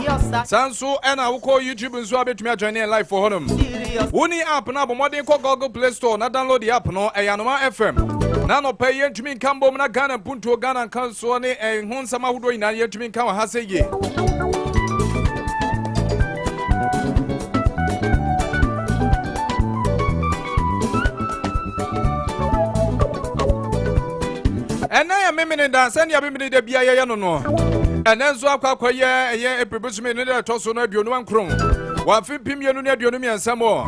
Sanso and I will call YouTube and so I bet me joining live for him. Uni app now, but modern Google Play Store, not download the app no, Anomaa FM. Nano pay to me Cambo, Ghana, Punto, Ghana, Kansone, and Honsama who do in a year to me Kawa Haseye. And I am a dance and you have been the BIA no. And then so I yeah, a proposition in the Tosso, you know, one crown. 150 million and some more.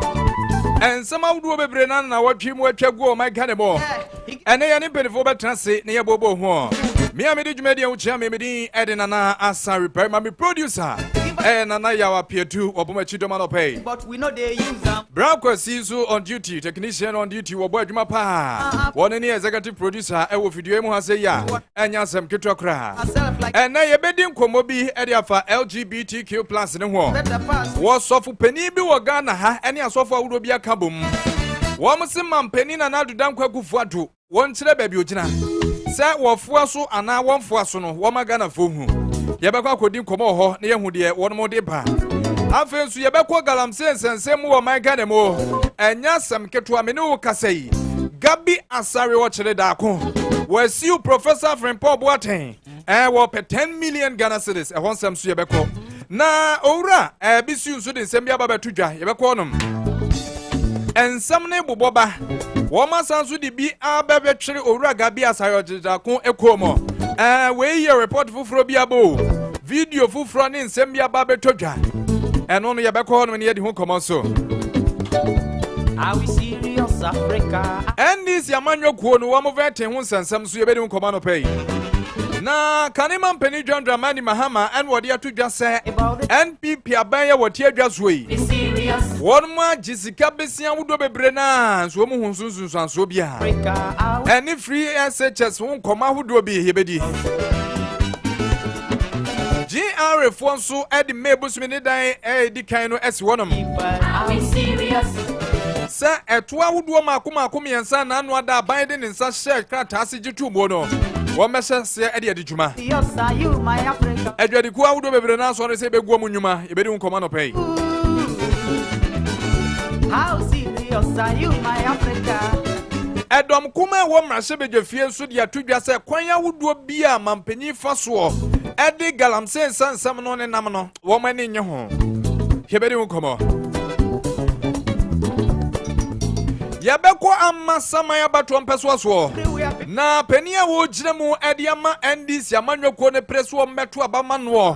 And somehow do a Brennan, our team will check go my cannibal. And they are in for better transit near Bobo. Me, I made media which I made Edina ASARE BARIMA producer. And Anaya appear to Obama pay. But we know they use them. Bravo Sisu on duty, technician on duty, or boy Mapa. One any executive producer, I will video Muhaseya, and Asem Aba. And now a bedding Komobi, area for LGBTQ plus in the war. Was of Penny or Ghana, any sofa would be a kaboom. One Muslim penny and now to Danko Fuatu, one baby. Say what Fuaso and now one Fuasono, Wama Ghana Fumu. Yabaka could come ho near Hudia, one more depa. I feel so Yabako Galam says and same more my Ganemo, and Yasam Ketuamino Kasei. Gabi ASARE watch the Dako. Was you Professor from Paul Boateng? I will pay 10 million Ghana cedis. I want some Suyabako. Na Ora, I be soon so the Sambia Baba Tuja, Yabakonum. And some name Boba. Woman sounds with the BA Baby Ora Gabi ASARE Dako Ekomo. We hear report for Biabo. Video for front in Sambia Baba Tuja. And only Yabakon when you had home come also. Are we serious, Africa? And this Yamanyo Kuno, one of veterans and some Suyabedum Commando pay. Na Kaniman Penny John Dramani Mahama and what you have to just say NPP Abaya what you just way. One more Jessica Bessia would be Brennan, so Muhunsus and Sobia. And if free SHS won't come out, would be Hebedi. GR Fonso at the Mabus Minidai, a decano as one of them. Are we serious? Sir, at 12 would Makuma Kumi and San Anwada Biden in such share can't ask you to Mono. One message say Eddie Juma. Yes, are you, my Africa? Edward Kua would be announced on the same Guamunuma, you better command pay. How serious are you, my Africa? Edom Kuma woman Sebege fears so dia to just say Quanya would do be a mampeni faso. Eddie Galam says some non and namano, woman in your home. He better come on. Yabeko amma samaya batom peswaso na penia wo giremu ediama endis yamanyo ko ne preso meto abamanwo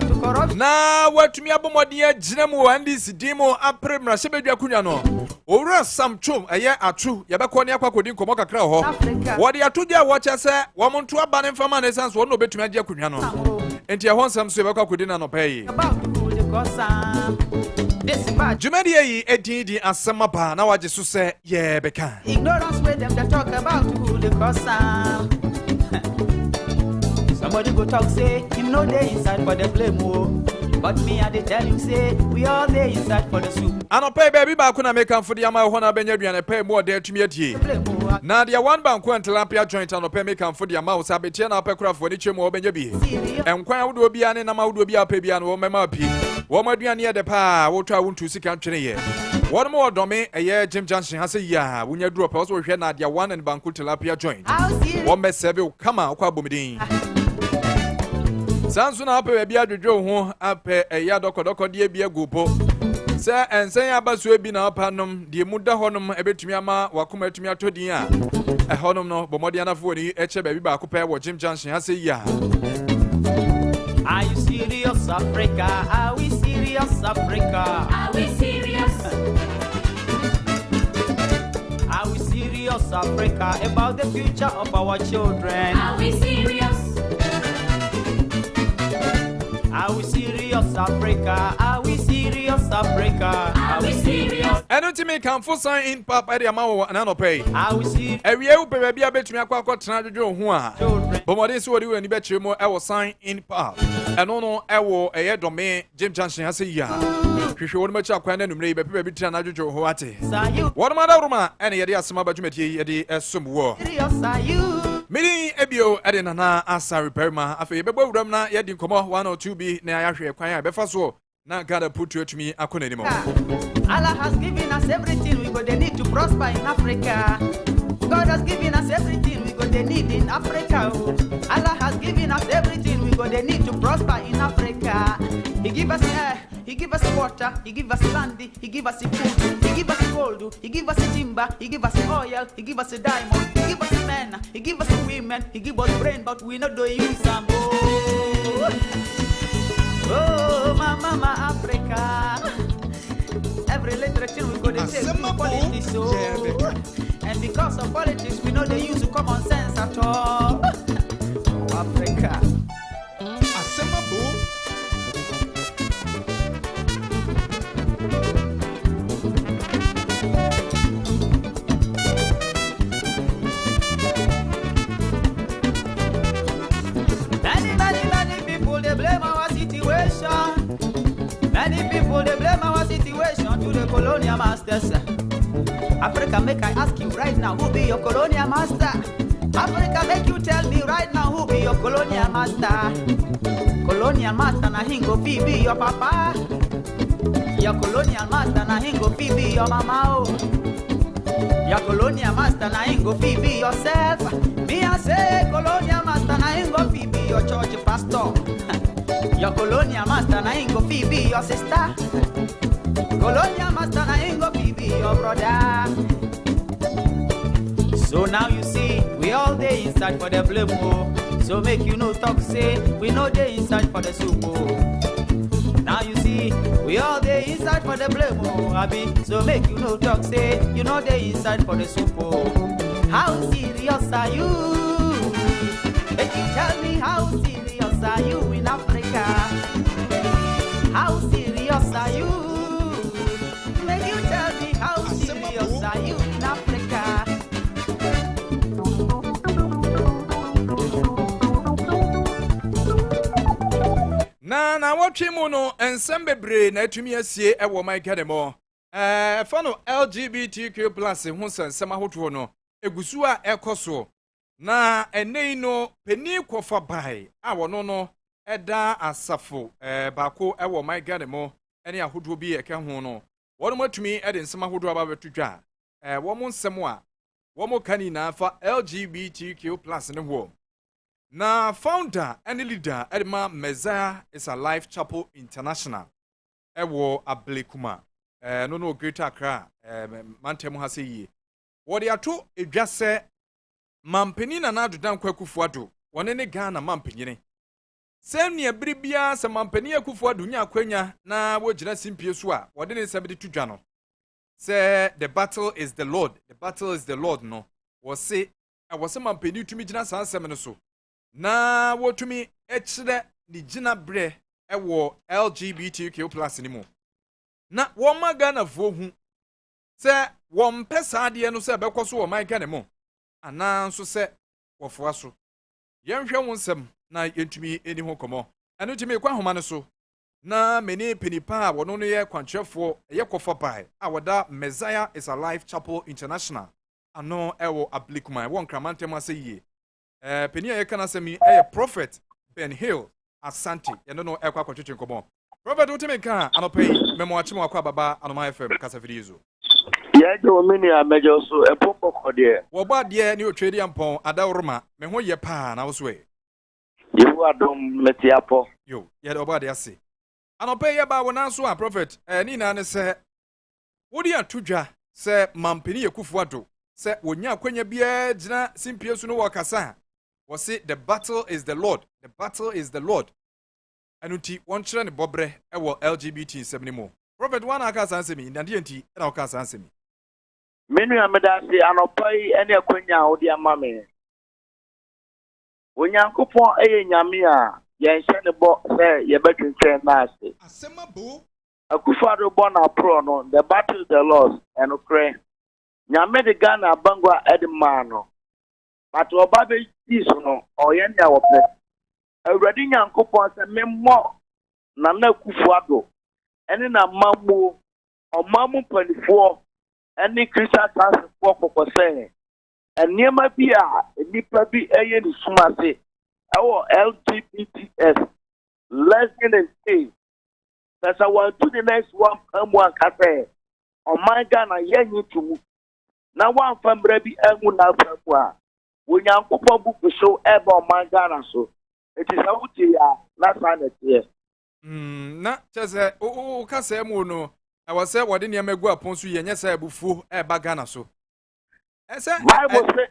na watumi abomode agiremu endis dimo apremra sebedwa kunya no owura samchum eye atu yabeko ne akwakodi nkomo kakra ho wode atudya wo chese wo monto aba ne mfama ne sense wo no betumi agye kunya no enti ehon samso yabeko akodi na no pay Jumedia yi edidi Asem Aba na waje so se ye beka. Ignorance with them that talk about who the cause somebody go talk say him no dey inside for the blame but me I dey tell you say we all dey inside for the soup. Anope baby ba kuna make am for the ama ho na benya duane pay mo dey atumi atie. Na dia one bank and tilapia joint anope make am for the ama wo sabetie na apekura for ni chemu obenya bi. Enkwan wo do obi ane na ma wo do obi apa bia no mema pi. Wo maduane ye de pa wo twa wontu sika ntwene ye. One more dome eye Jim Junction ha say ya wonya duro pa so hwe na dia one and bank tilapia joint. Wo me sebe kama kwa bomidin. Sansu na ape bia dwodwo ho ape eya dokodoko de bia gupo se ensen abaso bi na apanom de muda honom ebetumi ama wakoma atumi atodin a honom no bomodi anafo ni eche ba bi ba kopa wo Jim Junction ha say ya. Are you serious, Africa? Are we serious, Africa? Are we serious? Are we serious, Africa, about the future of our children? Are we serious? Are we serious, Africa? Are we serious, Africa? Are we serious? Enotimi kan fo sign in pap area ma wo anano pay. Are we serious? Ewie wo beba bia betumi akwa tena dwodwo ho a. Children. Bomodi so wodi wani betwe mo e wo sign in pap. Eno no e wo eye dome Jim Junction ha say ya. Hwehwe woni machi akwa na numre be beba bi tena dwodwo ho ate. Are you Wodi ma da roma ene ye de Asem Aba dwumadie ye de esum wo. serious? Are you? Mini ebio ede na ASARE BARIMA afa ye bebo wuram na ye di nkomo 1 or 2 bi na ya hwe kwan ya befa so na God put you to me akona anymore. Allah has given us everything we got the need to prosper in Africa. God has given us everything we got the need in Africa. Allah has given us everything we got the need to prosper in Africa. He give us air, He give us water, He give us land, He give us food, He give us gold, He give us timber, He give us oil, He give us a diamond, He give us men, He give us women, He give us brain, but we not do use them. Oh, mama Africa. Every literature we go to take to politics, so. And because of politics, we know they use common sense at all. Oh, Africa. Asem Aba. Many people they blame our situation. Many people they blame our situation to the colonial masters. Africa, make I ask you right now, who be your colonial master? Africa, make you tell me right now, who be your colonial master? Colonial master, na hingo be your papa. Your colonial master, na hingo be your mama. Oh. Your colonial master, na hingo be yourself. Me I say, colonial master, na hingo be your church pastor. Your colonial master, na hingo be your sister. Colonial master, na hingo be your brother. So now you see, we all day inside for the blame. So make you no talk, say, we know they inside for the soup. Now you see, we all day inside for the blame. Abi. So make you no talk, say, you know they inside for the soup. How serious are you? If you tell me how serious are you in Africa? How serious are you? Make you tell me how serious are you in Africa? Na watwe mu no ensem bebre na atumi asie e wo Mike Ademo. Fa no LGBTQ+ ho sensem ahoto no egusu a ekoso. Na enei no peni kofa bai a wono no eda asafo bako e wo Mike Ademo ene ahodo bi eka ho no. Wono matumi ede nsem ahodo aba betudwa. Wo mo nsem a wo mo kani na fa LGBTQ+ ne ho. Na founder and leader Edma Messiah is a Life Chapel International. Ewo Ablekuma. No Greater Accra. Mantemu ha se yi. Wodi ato edwase mampeni na nadu dan kwakufuado. Wone ne Ghana mampeni. Sem ne bribia se mampeni akufuado nya akwanya na wogina simpie so a wode ne sabedi tudwa no. Say the battle is the Lord. The battle is the Lord no. Wo se mampeni tumi gina sansem no so. Na wotumi echire di gina bre ewo LGBTQ+ ni mu. Na woma Ghana fo hu se won pesa ade no se bekoso wo man Ghana mu ana nso se wofoa so yenhwe wonsem na yentumi eni ho komo anu tumi kwa homa no so na meni penipa wono no ye kwanchefo ye kofa bai a woda Messiah is a Life Chapel International ano ewo Ablekuma won kramantem ase yi Penia yekana semi Prophet Ben Hill Asante yendo no ekwa kwatwetwe nkomo Prophet utime ka anopai memo achimo akwa baba Anomaa FM kasa firizo ye de omini amejo so epopo kode wo ba de ni otwedi ampon adawroma me ho ye pa na wo so e yehu adom metiapo yo ye de oba de ase anopai ye ba wona so a Prophet ni na ne se wodi atudwa se mampeni yekufuado se wonya akwanya bia gina simpie so no wakasa was it the battle is the Lord. The battle is the Lord. Anuti one chere ne bobre ewo LGBT 7 mo. Prophet one aka sansemi ndade enti na aka sansemi. Menu amedasi anopai ene akwanya odi amame. Onyankopon eye nyame a yenhye ne bo se ye betwentwen na ase. Asem Aba. Akufado born a pro no the battle is the Lord and okre. Nyame de Ghana bangwa edman no. But obabe iso no oyen ya wope. Awurade Nyankopon se memmo na Akufado ene na mammo omamu panifo ene Christian transport kokose. Eniema bi a nipa bi eye ni sumase ewo LGBTs lesbian and gay Pesa one to the next one cafe. On my gun, I hear you too. Now one from Brady and one out from when young couple book to show ever on my gun so. It is out here, not find it here. Na just o ka say mo no. I was say what in your megu upon so yen yes bufu e bagana so. I say Bible say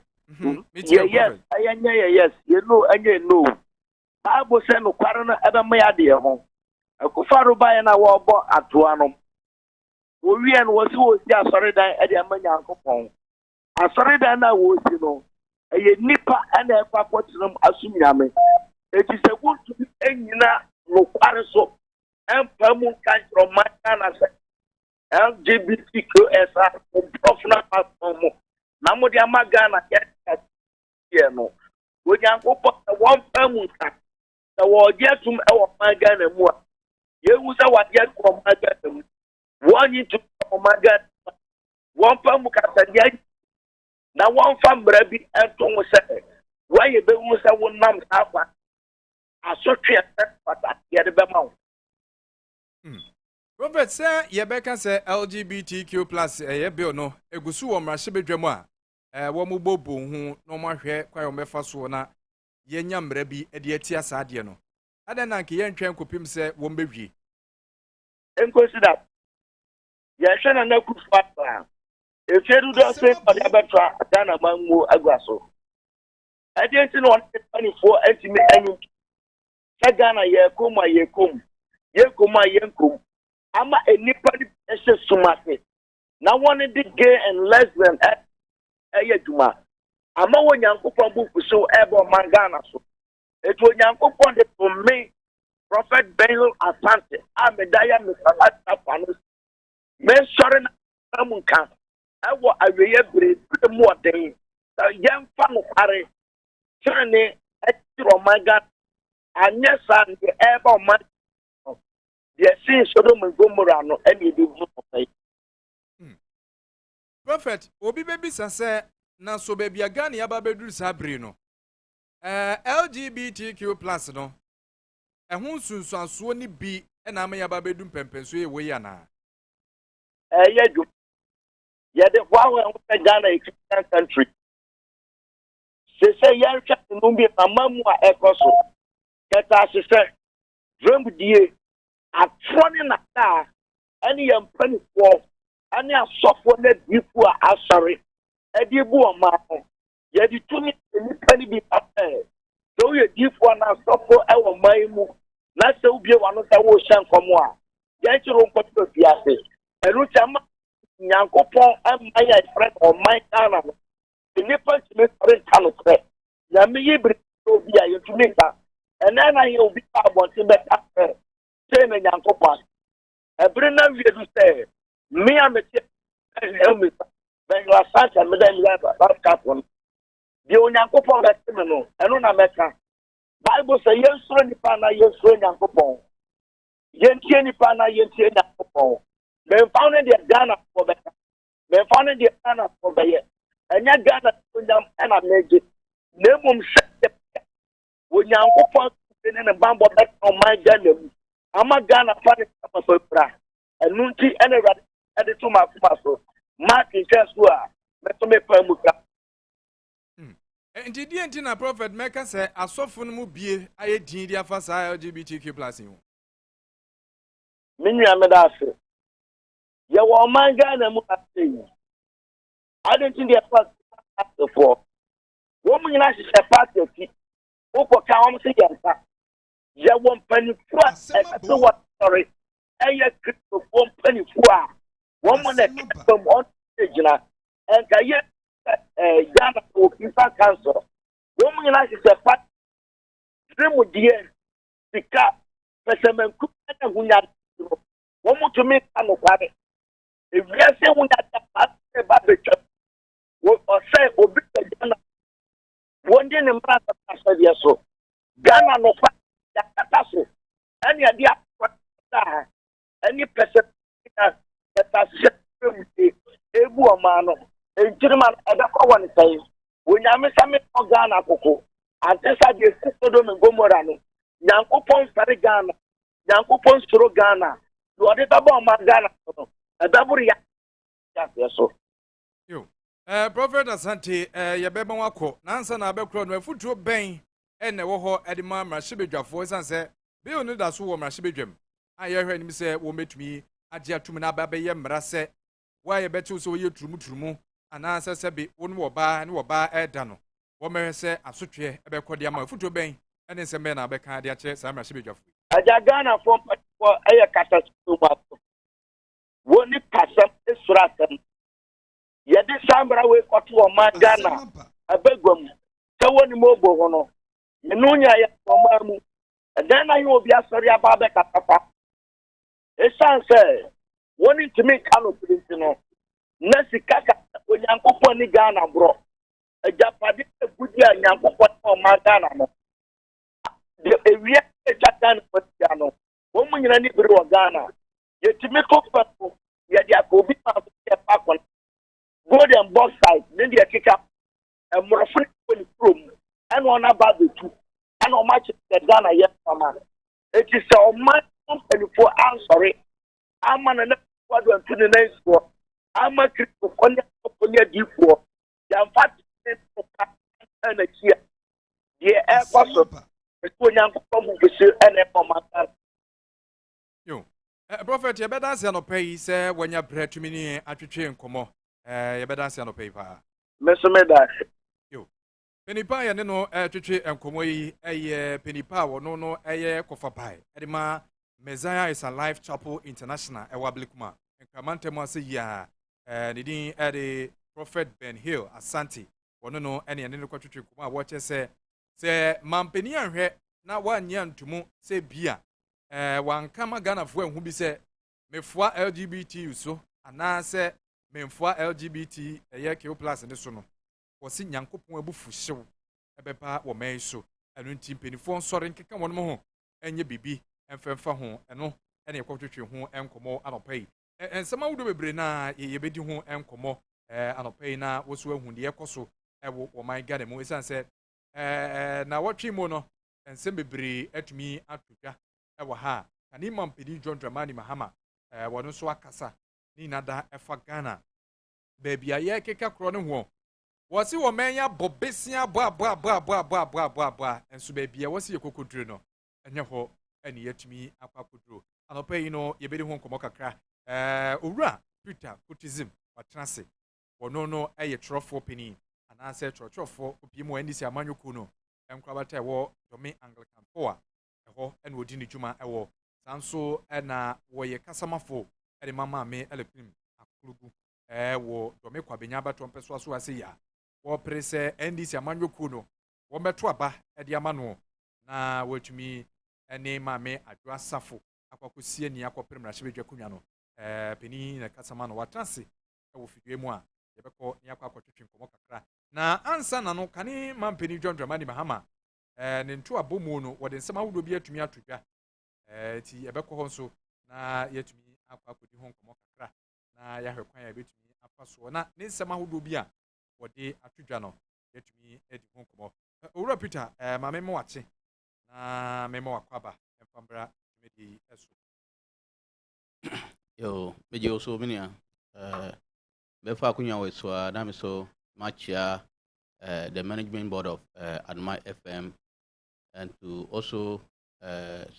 yes, yes, you know, and you know. Bible say no quarrel ever me adie ho. Akufaru ba na wo bo atoano. Wo wi en wo si wo si asore dan e de amanya akopon. Asore dan na wo si no. Eye nipa na e kwa potinum asumnyame. Eti se wo tu enyina no kware so. Empamu kan from Matana se. LGBTQSR professional platform. Na mo dia magana ye no. Wo nyankopon wo mpamu kan. Na wo je tum e wo magana mu a. You say what yet from my God. One into my God. One from Casadia. Now one from Rabbi and Tom say, why you be almost a 1 month after? I saw three but I get a bemount. Robert say, Yebeka say LGBTQ plus a bill no, a gusu or Mashibe Drama. Womu bobo who no more hair, quite on Mefasona, Yenyam Rabbi, Edietia Sadiano. I don't know, Kian Tram Kupim say, won't be. And consider. Yes, and no good father. If you do not say, but ever try, then among more aggresso. I didn't know 24 ultimate annual. Sagana Yakuma Yakum. Yakuma Yankum. I'm a nipper sumate. Now one of the gay and lesbian at Ayajuma. I'm a one young couple book so ever mangana so. It was young couple for me. Prophet Bengal Asante, I'm a diamond. Men sorry, Namunka. I was a real more day. The young fan of Harry, Journey, oh my God, and yes, and the ever man. The sea Sodom and Gomorrah, no any divorce. Prophet, Obi baby say, na so baby agani ababedu sabrino. LGBTQ plus no. Ehun sunsuanso ni bi na ama ya babedum pempenso ye we ya na Yedu ye de wa we Ghana a Christian country say yan twa no bi amamu a ekoso keta se drum die atrone na ta ani yam panifo ani asofo na bifu a ASARE edi bu o ma ye di tumi ni pani bi afa so ye difu na asofo e wo mai mu na se ubie wano sa wo hyan komo a ya chiro nkoto biase enu chama nyankopon amaya friend o my kana ni punch me friend kanu tre ya me yibri obi a yetumika ena na ye obi abonti beta se me nyankopon ebre na wie du se me amete helmi ben la santa me dem ya ba kapon bi onyankopon ga se me no enu na meka Bible say yensoro nipa na yensoro nyankopon. Yentie nipa na yentie nyankopon. Me found the Ghana for better. Me found the Ghana for better. Enya Ghana nyam na meje. Nemum se wo nyankopon ne ne bambo bet on my Ghana mu. Ama Ghana fa ne so pra. Enu nti ene rade ede to ma so. Mark in church go a me to me pa mu ka. Enti di enti na prophet meka say asofo no mu bie aye din dia fa sa LGBTQ plus hu. Minua me da se. Ye wo man Ghana mu ase. I don't think they are part for. Woman na she party ti. Oko ka won se yanta. Ye wo mpani fu a so what sorry. Eye Christo wo mpani fu a. Woman na from on stage na. En ka ye Ghana for people cancer. Woman na she party. Dream die. Sika. Pesemen ku na hunya. Woman to me anu kware. If you say hunya ta ba be or say obi Ghana. One day in Mrata Pasadia so. Ghana no fa ya kataso. Any idea any person that has ebu amano. Ejirman edakwa one say. When you miss a Ghana koko. And this are the Sodom and Gomorrah. Yankopon Sari Ghana. Yankopon Suro Ghana. You are the bomb Ghana. A double yes, so. Yo. Prophet Asante, yabeba wako. Nansa na abekro no afutuo ben ene wo ho edema mrashibedwafo sanse be onu da so wo mrashibedwam. Aye hwe ni se wo metumi age atum na aba be ye mrase. Wa ye betu so ye turumu anansa se be wonu wo ba ne wo ba eda no. Wo mere se asotwe ebekode ama afutuo ben ene se me na abeka de ache sa mrashibedwafo. Aja Ghana for a catastrophe. Woni kasam esrasam. Yedi sambra we kotu o man Ghana abegwam se woni mobo hono menunya ya omamu then na you obi asori aba be katapa esanse woni timi kanu prince no na sikaka onyankopon ni Ghana bro ajapade egudi anyankopon o man Ghana no de ewia echatan potia no wo munyina ni biri o Ghana yetimi kopapo yedi akobi ma se pakon golden box side, then they kick up a more frequent room, and one about the two, and how much the Ghana yet, man. It is a man company for answering. I'm an what to the next war. I'm a critical on your deep war. The fact and a year. The air person, it's when young people and a Yo. Prophet, you better say no pay, say when you pray to me atwetwe nkomo. You better say no paper. Mesomeda. Yo. Penipa ya no twetwe enkomo yi penipa wo no kofa pai. Edema Messiah is a Life Chapel International ewa Blikuma. Enkamante mo ase ya nidin the Prophet Ben Hill Asante. Wono no ene ne ko twetwe nkomo a wo che se mampeni anhwe na wanya ntumu se bia wankama Ghana fo ehu bi se mefua LGBT so ana se memfoa LGBT KO+ ne so no wosi nyankopon abufu hyew ebepa wo man so enu nti penifo nsore nkeka won mo ho enye bibi emfemfa ho eno ene yekwotwetwe ho enkomo anopai ensema wudo bebre na yebedi ho enkomo anopai na woso ahu de yekoso ewo wo man Ghana mu esanse na wotwe mu no ensem bebre atumi atodwa ewo ha kani mampedi John Dramani Mahama wono so akasa ni nada efa Ghana baby aye keka kro ne ho wasi wo menya bobesia bwa enso baby wasi yekokoduro no enye ho ene yatumi akwakoduro anopa yi no yebedi ho nkomo kakra owura Peter Kutizim watrase wono no eye trofo peni anase trofo opiemu andisi amanyoku no enkwabata ewo domi Anglican poa eho ene odi ne dwuma ewo sanso na wo ye kasamafo ede mama me elepim akulugu wo domi kwabenya bato mpeso aso ase ya wo prese ndc amanyoku no wo meto aba ede amano na watumi ene mame adwa safo akwakosie ni akopem na hyebedwa kunwa no peni na kasama no watanse wo fidue mu a yebekọ ni akwakotwetwe nkomo kakra na ansa na no kane mampeni John Dramani Mahama ne nto abomu no wo de nsema wodo bi atumi atodwa ti yebekọ ho nso na yatumi akwakodi ho nkomo kakra na yahwe kwan ya betumi afaso na ne nsema wodo bi a wo de atodwa no yatumi edi ho nkomo owura Peter mame mo wache na memo wakwaba emfambra medi eso yo meje oso minia befa kunya weswa na me so machia the management board of Anomaa FM and to also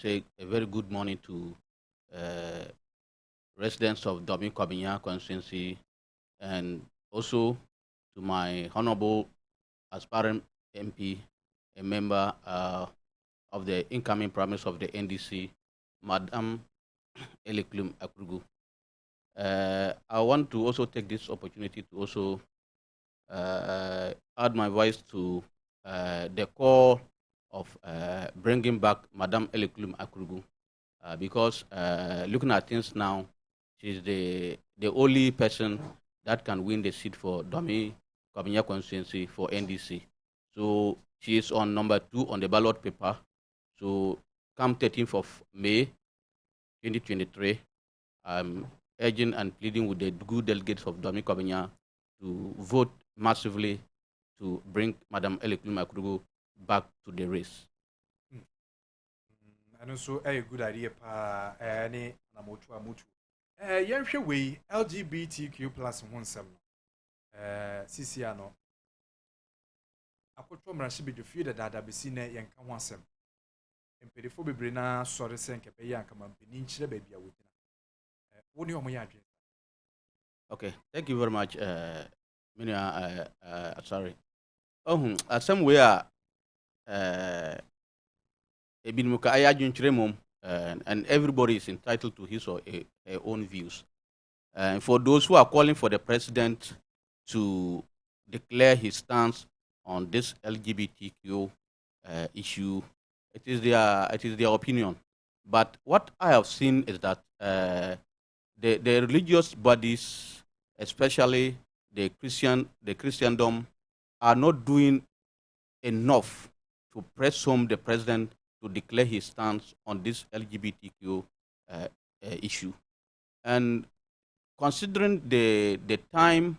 say a very good morning to residents of Domi Kwabinya constituency and also to my honorable aspirant MP, a member of the incoming Prime Minister of the NDC, Madam Eleklum Akrugu. I want to also take this opportunity to also add my voice to the call of bringing back Madam Eleklum Akrugu because looking at things now, she's the only person that can win the seat for Domi Kwabinya constituency for NDC. So she is on number 2 on the ballot paper. So come 13th of May 2023, I'm urging and pleading with the good delegates of Domi Kwabinya to vote massively to bring Madam Eleklum Akrugu back to the race. And also a good idea pa any namotu amutu. Yenhwe we LGBTQ plus wonsem. Sisi ano. Akotwo mrashi be fie da dada besi na yenka ho asem. Empedefo bebre na sori senke pe yanka mampeni nchire ba bia wodina. Woni omo ya adwen. Okay, thank you very much, sorry. Some way, and everybody is entitled to his or her own views. And for those who are calling for the president to declare his stance on this LGBTQ issue, it is their opinion. But what I have seen is that the religious bodies, especially the Christendom, are not doing enough to press home the president to declare his stance on this LGBTQ issue. And considering the time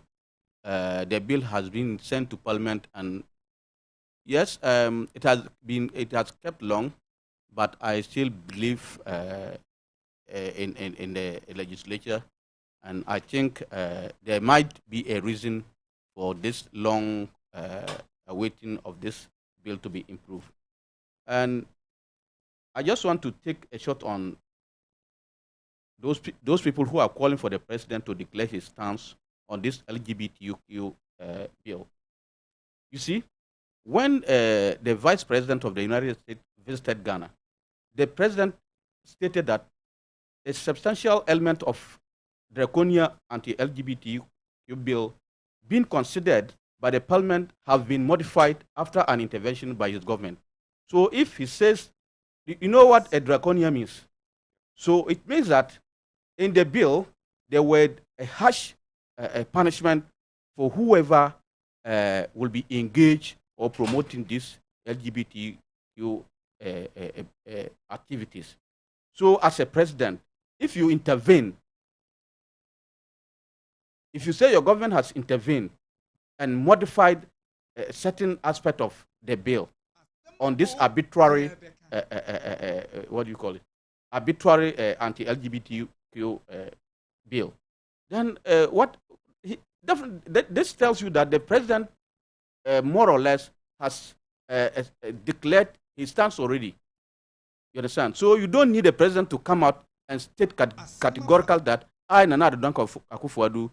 the bill has been sent to Parliament, and yes, it has kept long, but I still believe in the legislature, and I think there might be a reason for this long awaiting of this bill to be improved. And I just want to take a shot on those people who are calling for the president to declare his stance on this LGBTQ bill. You see, when the vice president of the United States visited Ghana, the president stated that a substantial element of draconian anti-LGBTQ bill being considered by the parliament have been modified after an intervention by his government. So if he says, you know what a draconian means? So it means that in the bill, there were a harsh punishment for whoever will be engaged or promoting these LGBTQ activities. So as a president, if you intervene, if you say your government has intervened and modified a certain aspect of the bill on this arbitrary, what do you call it? Arbitrary anti-LGBTQ bill, then this tells you that the president more or less has declared his stance already. You understand? So you don't need a president to come out and state categorical that I, Nana Addo Akufo-Addo,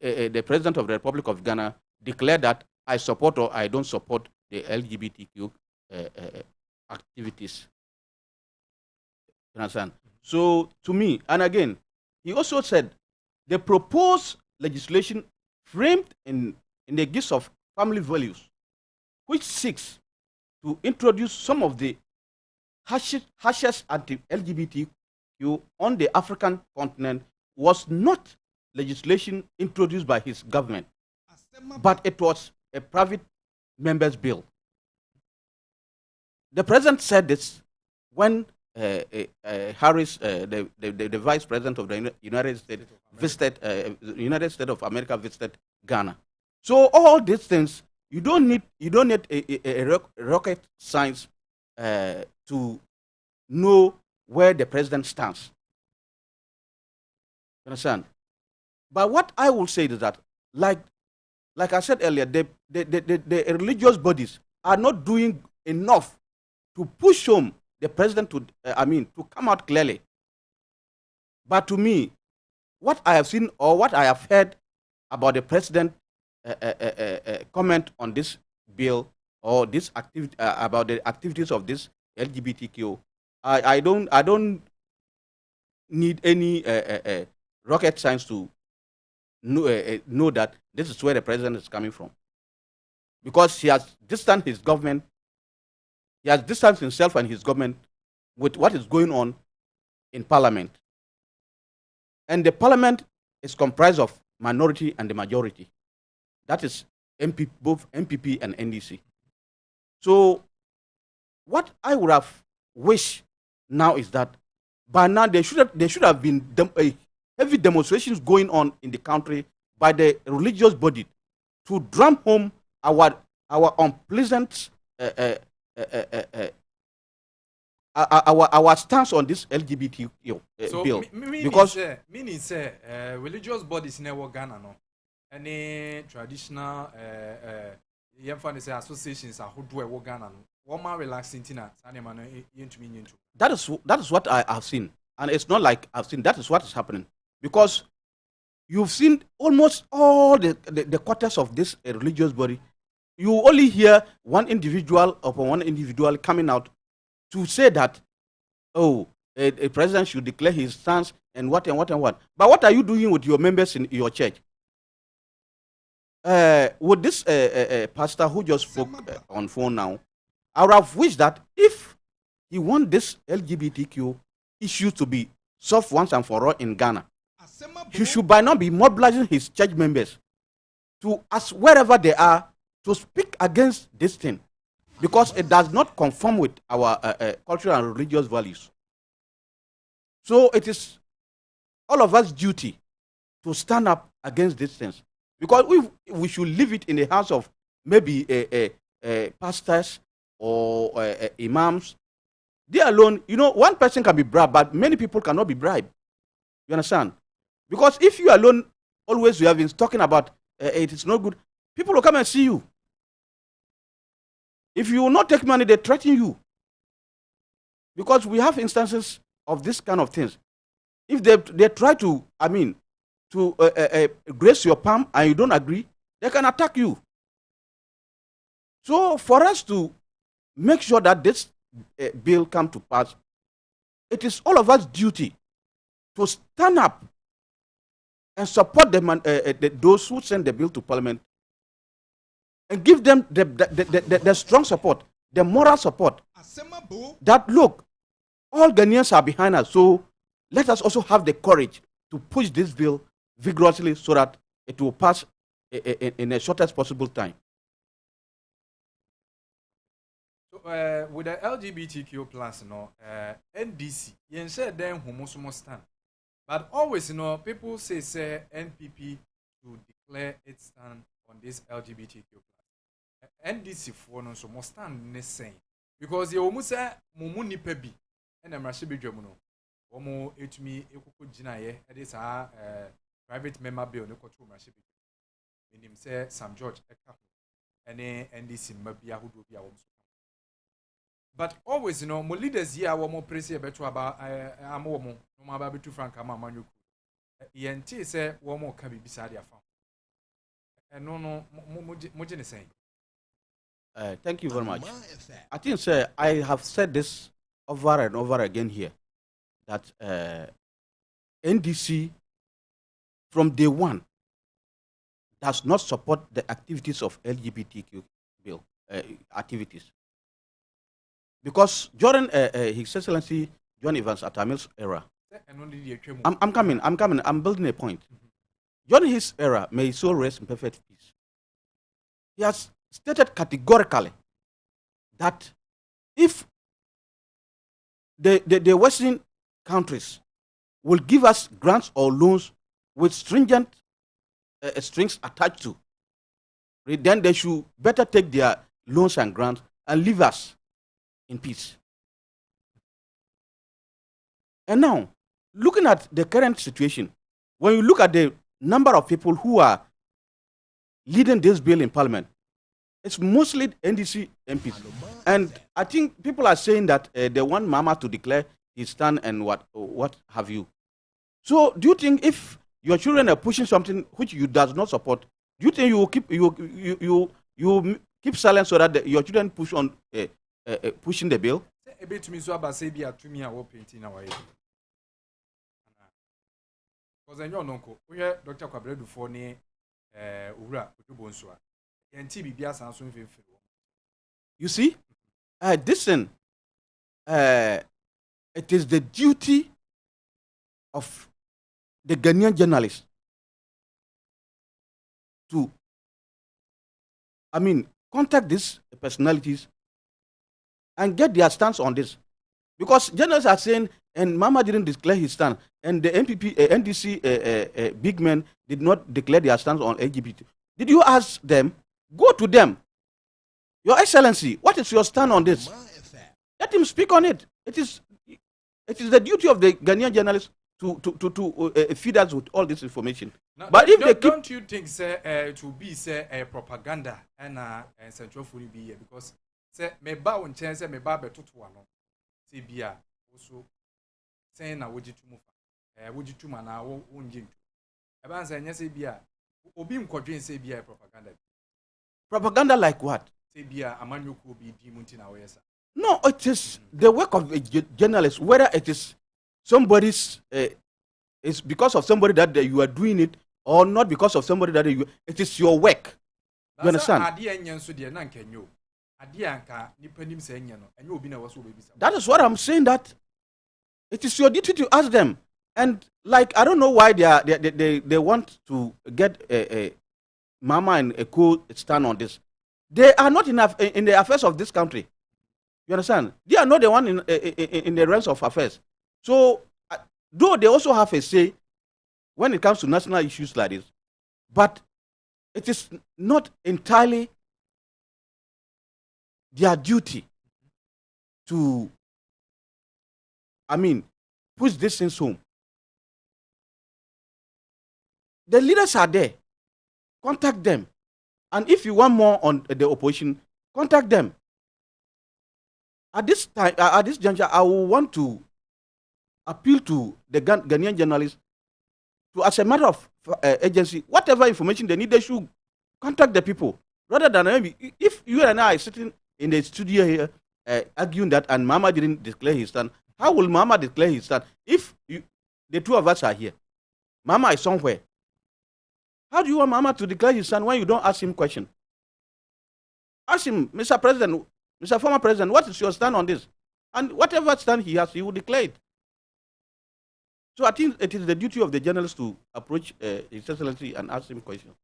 the president of the Republic of Ghana, declare that I support or I don't support the LGBTQ activities. You understand? So to me, and again, he also said the proposed legislation framed in the gist of family values, which seeks to introduce some of the harshest anti-LGBTQ on the African continent, was not legislation introduced by his government, but it was a private member's bill. The president said this when Harris, the vice president of the United States, visited United States of America, visited Ghana. So all these things, you don't need a rocket science to know where the president stands. You understand? But what I will say is that, like I said earlier, the religious bodies are not doing enough to push home the president to come out clearly. But to me, what I have seen or what I have heard about the president comment on this bill or this activity about the activities of this LGBTQ, I don't need any rocket science to know that this is where the president is coming from, because he has distanced his government, he has distanced himself and his government with what is going on in parliament, and the parliament is comprised of minority and the majority, that is both MPP and NDC. So what I would have wished now is that by now there should have been heavy demonstrations going on in the country by the religious body to drum home our unpleasant our stance on this LGBT bill. Because meaning say religious bodies never Ghana no. Any traditional associations are who do a Ghana no. One man relaxing tina. That is what I have seen, and it's not like I've seen. That is what is happening because you've seen almost all the quarters of this religious body. You only hear one individual coming out to say that, oh, a president should declare his stance and what and what and what. But what are you doing with your members in your church? With this pastor who just spoke on phone now, I would have wished that if he want this LGBTQ issue to be solved once and for all in Ghana, he should by now be mobilizing his church members to, as wherever they are, to speak against this thing, because it does not conform with our cultural and religious values. So it is all of us duty to stand up against these things, because we should leave it in the hands of maybe pastors or imams. They alone, one person can be bribed, but many people cannot be bribed. You understand? Because if you alone always you have been talking about it is not good, people will come and see you. If you will not take money, they threaten you. Because we have instances of this kind of things. If they try to, grace your palm and you don't agree, they can attack you. So for us to make sure that this bill come to pass, it is all of us duty to stand up and support those who send the bill to Parliament and give them the strong support, the moral support that, look, all Ghanaians are behind us, so let us also have the courage to push this bill vigorously so that it will pass in the shortest possible time. So, with the LGBTQ plus, NDC, you said then homosomo stand. But always, people say NPP to declare its stand on this LGBTQ plus. NDC for no so must stand the same. Because you almost say Mumuni Pebi and a Mashibi Jomuno. Omo etumi ekuku jina ye e dis private member bill no control Mashibi. Meaning say Sam George eka ene NDC mabia who do be a woman. But always, my leaders here were more pressing about Amomo, no matter to Frank Amamanu. ENT say one more can be beside your farm. And no, Mojin is saying. Thank you very much. I think, sir, I have said this over and over again here that NDC from day one does not support the activities of LGBTQ bill activities. Because during His Excellency John Evans Atamil's era, I'm coming, I'm building a point. During his era, may his soul rest in perfect peace, he has stated categorically that if the Western countries will give us grants or loans with stringent strings attached to, then they should better take their loans and grants and leave us in peace. And now, looking at the current situation, when you look at the number of people who are leading this bill in Parliament, it's mostly NDC MPs. And I think people are saying that they want Mama to declare his stand and what have you. So do you think if your children are pushing something which you does not support, do you think you will keep silent so that your children push on pushing the bill? Because I know we have Dr. Kwabredu for ne Ura Utubonsua. You see, listen, it is the duty of the Ghanaian journalists to, contact these personalities and get their stance on this. Because journalists are saying, and Mama didn't declare his stand, and the NDC big men did not declare their stance on LGBT. Did you ask them? Go to them. Your Excellency, what is your stand on this? Let him speak on it. it is the duty of the Ghanaian journalists to feed us with all this information. Now, But if they keep, don't you think say it will be say propaganda and central food be here because say me ba won chen say me ba betoto ano say bia also saying na woji tumu fa woji tuma na wo nje ntu e ba say nya say bia obi nkodwen say bia propaganda like what? say bia amanyoko obi di munti na wo yesa. No, it is the work of a journalist, whether it is somebody's, it's because of somebody that you are doing it, or not because of somebody that it is your work. You understand? That is what I'm saying, that it is your duty to ask them. And like, I don't know why they want to get a Mama and a co-stand on this. They are not enough in the affairs of this country. You understand? They are not the one in the realms of affairs. So, though they also have a say when it comes to national issues like this, but it is not entirely their duty to, push these things home. The leaders are there. Contact them. And if you want more on the opposition, contact them. At this time, at this juncture, I will want to appeal to the Ghanaian journalists to, as a matter of agency, whatever information they need, they should contact the people. Rather than if you and I are sitting in the studio here arguing that and Mama didn't declare his stand, how will Mama declare his stand if the two of us are here? Mama is somewhere. How do you want Mama to declare his stand when you don't ask him question? Ask him, Mr. President, Mr. Former President, what is your stand on this? And whatever stand he has, he will declare it. So I think it is the duty of the journalists to approach His Excellency and ask him questions.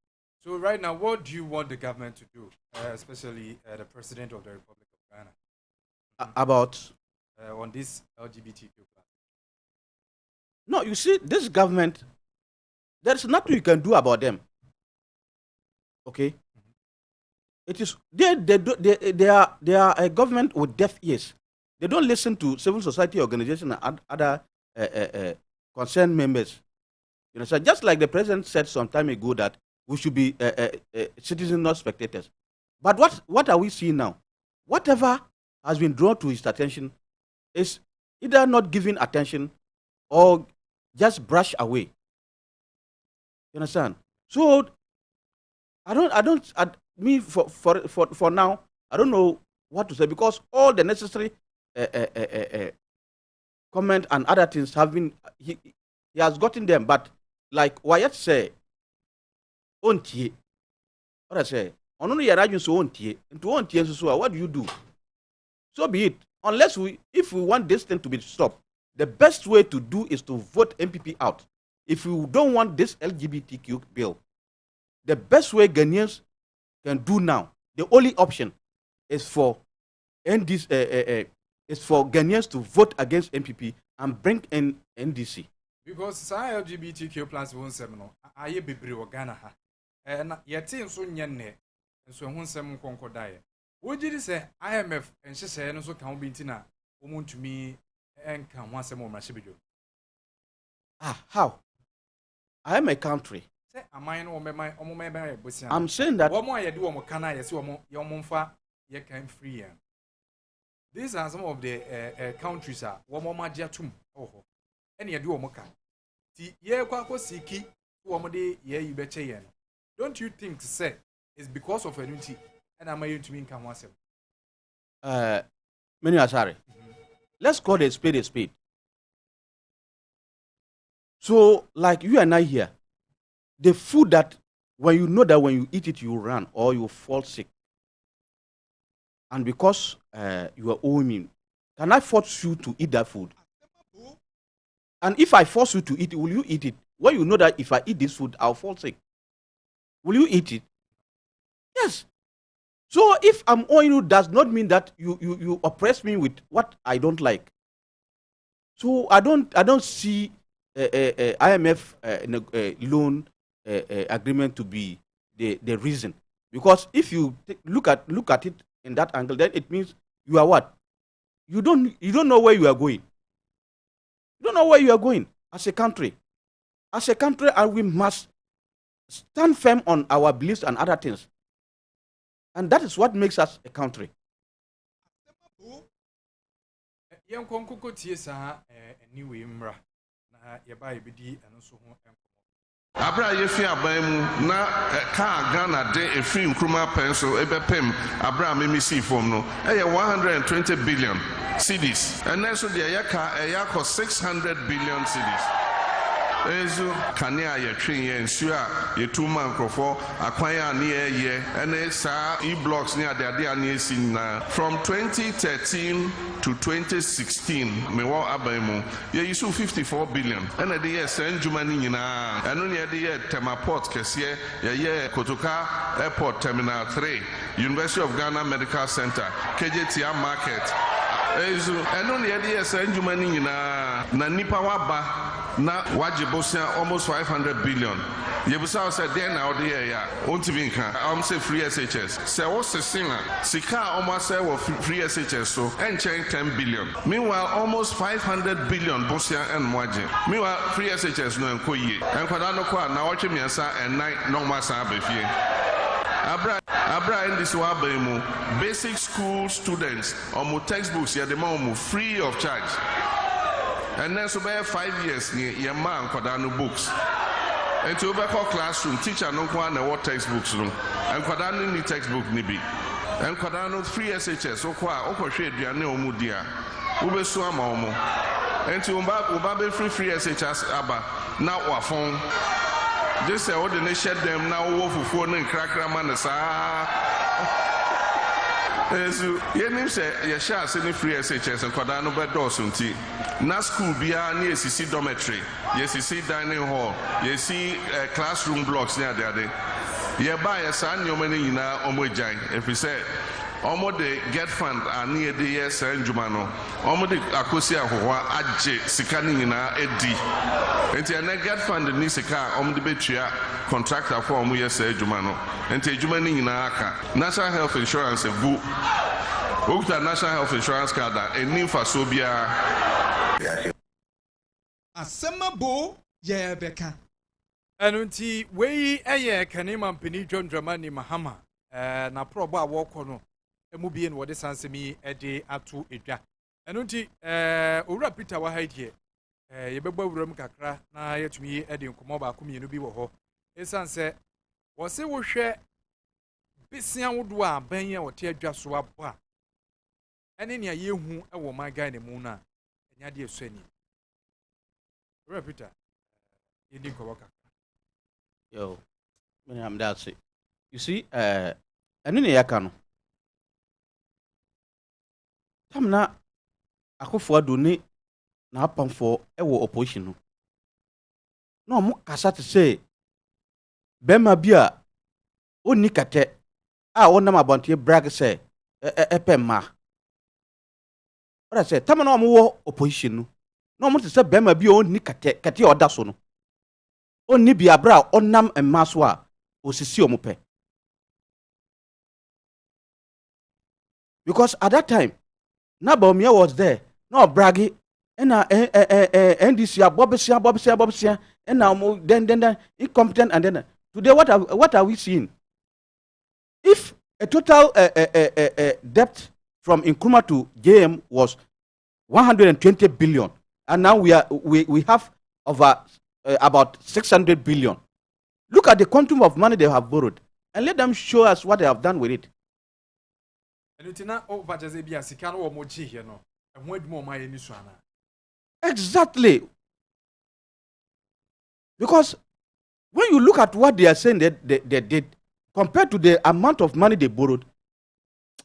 So right now, what do you want the government to do, especially the President of the Republic of Ghana? About? On this LGBTQ+. No, you see, this government, there's nothing you can do about them. Okay? It is they are a government with deaf ears. They don't listen to civil society organizations and other concerned members. You know, so just like the president said some time ago that we should be citizens, not spectators. But what are we seeing now? Whatever has been drawn to his attention is either not giving attention or just brush away. You understand? So for now, I don't know what to say because all the necessary comment and other things have been, he has gotten them, but like Wyatt say, ontie, what I say, on only a so ontie, into ontie, so what do you do? So be it. If we want this thing to be stopped, the best way to do is to vote MPP out. If you don't want this LGBTQ bill, the best way Ghanaians can do now, the only option is for Ghanaians to vote against MPP and bring in NDC. Because some LGBTQ plus one seminal, I be brave Ghana ha, and yet so nyane, and so one seven concordia. What did you say? IMF and she said, and so can be tina, woman to me, and can once more massive. How? I am a country. I'm saying that what more you do on can I see your monfa you can free. These are some of the countries are one more majatum. Oh, and you do a moka. See, ye quaco siki, one day ye you betcha. Don't you think, say, it's because of unity and I'm a to mean come once? Many are sorry. Let's call a spade a spade. So, like you and I here, the food that when you eat it, you run or you fall sick. And because you are owing me, can I force you to eat that food? And if I force you to eat it, will you eat it? When you know that if I eat this food, I'll fall sick. Will you eat it? Yes. So if I'm owing you, does not mean that you oppress me with what I don't like. So I don't see IMF loan agreement to be the reason, because if you look at it in that angle, then it means you are what? you don't know where you are going. You don't know where you are going as a country. As a country, and we must stand firm on our beliefs and other things. And that is what makes us a country. Young Conco Tiesa, anyway, Mra, Yabai Bidi, and so on. Abra yefi aban na ka Ghana de efi nkruma pencil ebepem abra memisi form no 120 billion cedis and then so the yaka eyako 600 billion cedis. Ezo kanea ye twen ye nsu a ye tuma nkrofo akwan a ne ye ene sa e-blocks ne ade ane esi na from 2013 to 2016 me wo aban ye use 54 billion ene de ye san juma ni nyina eno ne de ye Temaport kese ye Kotoka Airport Terminal 3 University of Ghana Medical Center KJTR Market ezo eno ne de ye san juma ni nyina na nipa waba na wajibosia almost 500 billion. Yebusa said then now the ya won't say free SHS. Say what's the singer? Sika almost say free SHS so and change 10 billion. Meanwhile, almost 500 billion Bosia and Mwaji. Meanwhile, free SHS no enkoye. And kwadano kwa na watch me and night no masa befie. Abra in this wabemu basic school students or textbooks ya the free of charge. And then so by 5 years your man kwadano books. And to overcall classroom, teacher no one what textbooks room. And kwadano ni textbook nibi. And kwadano free SHS so kwa oko shade ya ne omudia. Ube so ama omo. And to ubabe free SHS aba na wafon. Just say all the nation them now wofufuo ne nkrakra man sa. So yenim say ye sha se ne free SHS and kwadano be dosu nti. Na school bia na esisi dormitory, yesisi dining hall, yesi classroom blocks near there. Ye buy a san nyoma ne nyina omo gyan. If we say omo de get fund ani e de yes and jumano. Omo de akosi ahowa agye sika ne nyina edi. Enti na get fund ni sika omo de betua contractor for omo yes and jumano. Enti juma ne nyina aka. National health insurance ebu. Okuta national health insurance card eni fa so bia Asem Aba ye beka. Enunti we eye kanema mpini John Dramani Mahama na probo a woko no emu bie no wode sansemi ede ato edwa. Enunti owura Peter wa haidie yebegba wuram kakra na yetumi ede nkomo ba ko mienu bi wo ho. Esanse wo se wo hwe bisia wodo a ban ye wote adwa so aba. Ene ne yehu e wo man gan ne mu na nyade esuani. Peter, you didn't go work. Yo, I'm that's it. You see, and in the yakano. Tamna, akofo adoni na apam for ewo opposition. No mo kasa te say bema bia oni kate a wonam abonte brag say epemma. What I say, tamna mo wo opposition no. No mo se bema bi oni kate oda so no oni bi abra onam emma so a osisi omope because at that time Nabomia was there no bragi na NDC abobsia and now then incompetent and then today what are we seeing? If a total debt from Nkrumah to JM was 120 billion and now we have over about 600 billion. Look at the quantum of money they have borrowed and let them show us what they have done with it. Exactly. Because when you look at what they are saying they did compared to the amount of money they borrowed,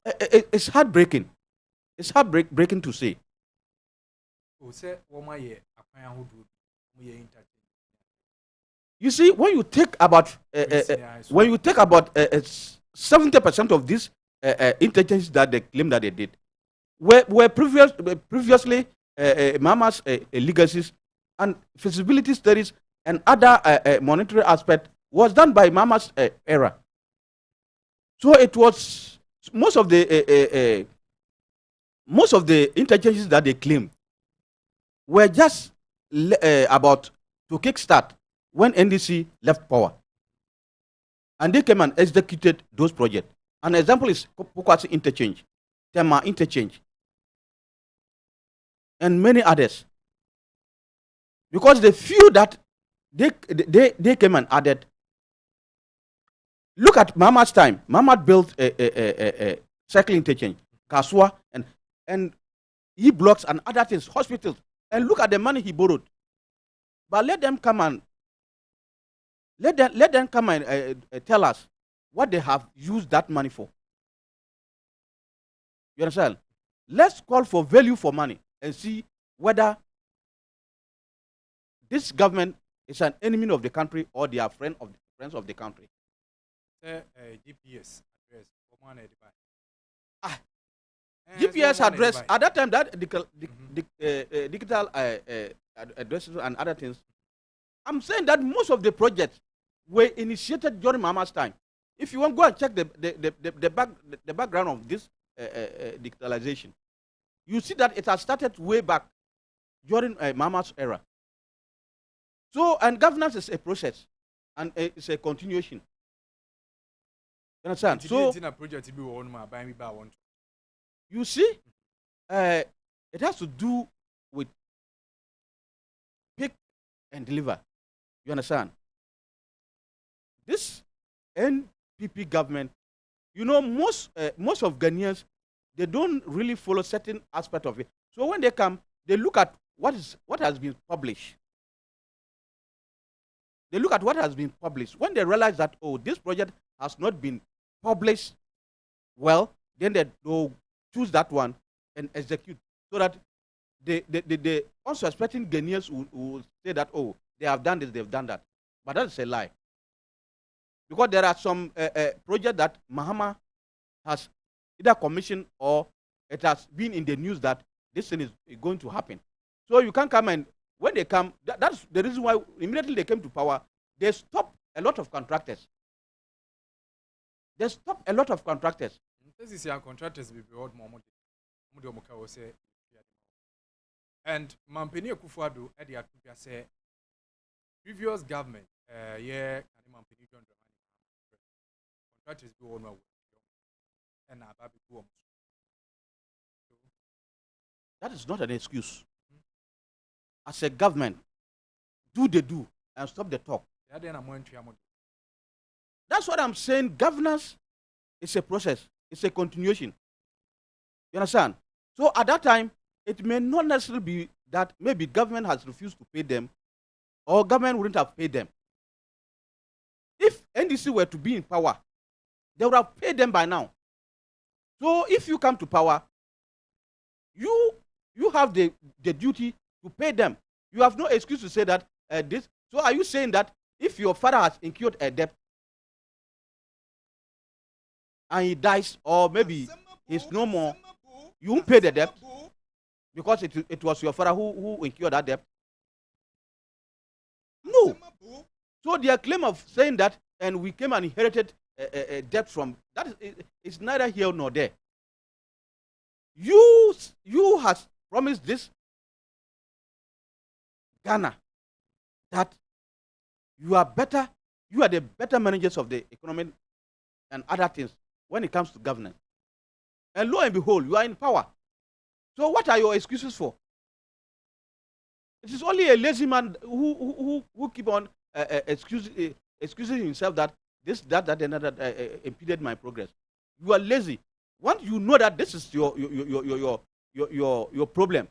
it's heartbreaking. It's heartbreaking to say. You see, when you take about 70% of these intelligence that they claim that they did were previously Mama's legacies and feasibility studies and other monetary aspect was done by Mama's era. So it was most of the most of the interchanges that they claim were just about to kickstart when NDC left power. And they came and executed those projects. An example is Pokwasi Interchange, Tema Interchange, and many others. Because the few that they came and added. Look at Muhammad's time. Muhammad built a cycle interchange, Kaswa, and E-blocks and other things, hospitals. And look at the money he borrowed. But let them come and tell us what they have used that money for. You understand? Let's call for value for money and see whether this government is an enemy of the country or they are friends of the country. GPS address. GPS address at that time, that digital addresses and other things. I'm saying that most of the projects were initiated during Mama's time. If you want to go and check the background of this digitalization, you see that it has started way back during Mama's era. So, and governance is a process and it's a continuation. You understand? So, you see, it has to do with pick and deliver. You understand? This NPP government, you know, most of Ghanaians, they don't really follow certain aspect of it. So when they come, they look at what has been published. They look at what has been published. When they realize that, oh, this project has not been published well, then they will choose that one and execute. So that the unsuspecting Ghanaians will say that, oh, they have done this, they've done that. But that is a lie. Because there are some projects that Mahama has either commissioned or it has been in the news that this thing is going to happen. So you can't come and, when they come, that's the reason why immediately they came to power, they stopped a lot of contractors. They stopped a lot of contractors. This is your contractors be brought more. And Mampeni Kufuado at the Atupia say previous government, yeah, Mampeni John contractors be on and Ababi. That is not an excuse. As a government, do the do and stop the talk. That's what I'm saying. Governance is a process. It's a continuation. You understand? So at that time, it may not necessarily be that maybe government has refused to pay them or government wouldn't have paid them. If NDC were to be in power, they would have paid them by now. So if you come to power, you have the duty to pay them. You have no excuse to say that this. So are you saying that if your father has incurred a debt and he dies, or maybe he's no more, you won't pay the debt because it was your father who incurred that debt? No. So their claim of saying that, and we came and inherited a debt from, that is neither here nor there. You has promised this Ghana that you are the better managers of the economy and other things when it comes to governance. And lo and behold, you are in power. So what are your excuses for? It is only a lazy man who keep on excusing himself that this, that, and that impeded my progress. You are lazy. Once you know that this is your problem,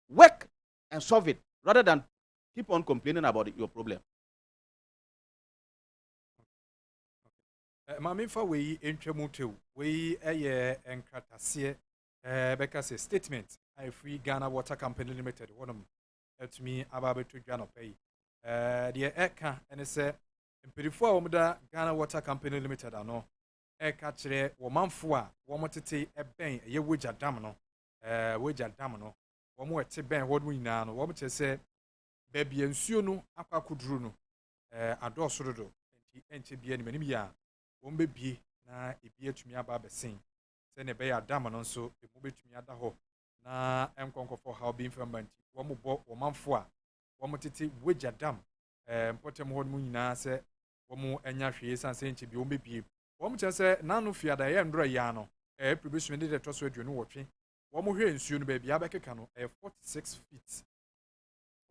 work and solve it rather than keep on complaining about your problem. Mami fa we entwemu tew we enkratase beka say statement I free Ghana Water Company Limited wonum etumi ababeto dwa no pay de eka ene se mpirifo a womda Ghana Water Company Limited ano eka kire wo manfo a wo motete eben ye wogya dam no wogya dam no wo mo ete ben wo nyina no wo mte se bebia nsuo no akwakoduru no adosorodo enti bia ni manim ya won bebie na ebi atumi aba besen se ne be ya dam no nso emu betumi ada ho na enkonko for how being from banti wo mo bo wo manfo a wo mo tete wagya dam mpotem ho mu nyina se wo mo anya hwe sanse nche bi wo mebie wo mo kyerɛ sɛ nanu fiada yɛ ndora ya no probation de to so aduonu wotwe wo mo hwe nsuo no ba bia bɛkeka no 46 feet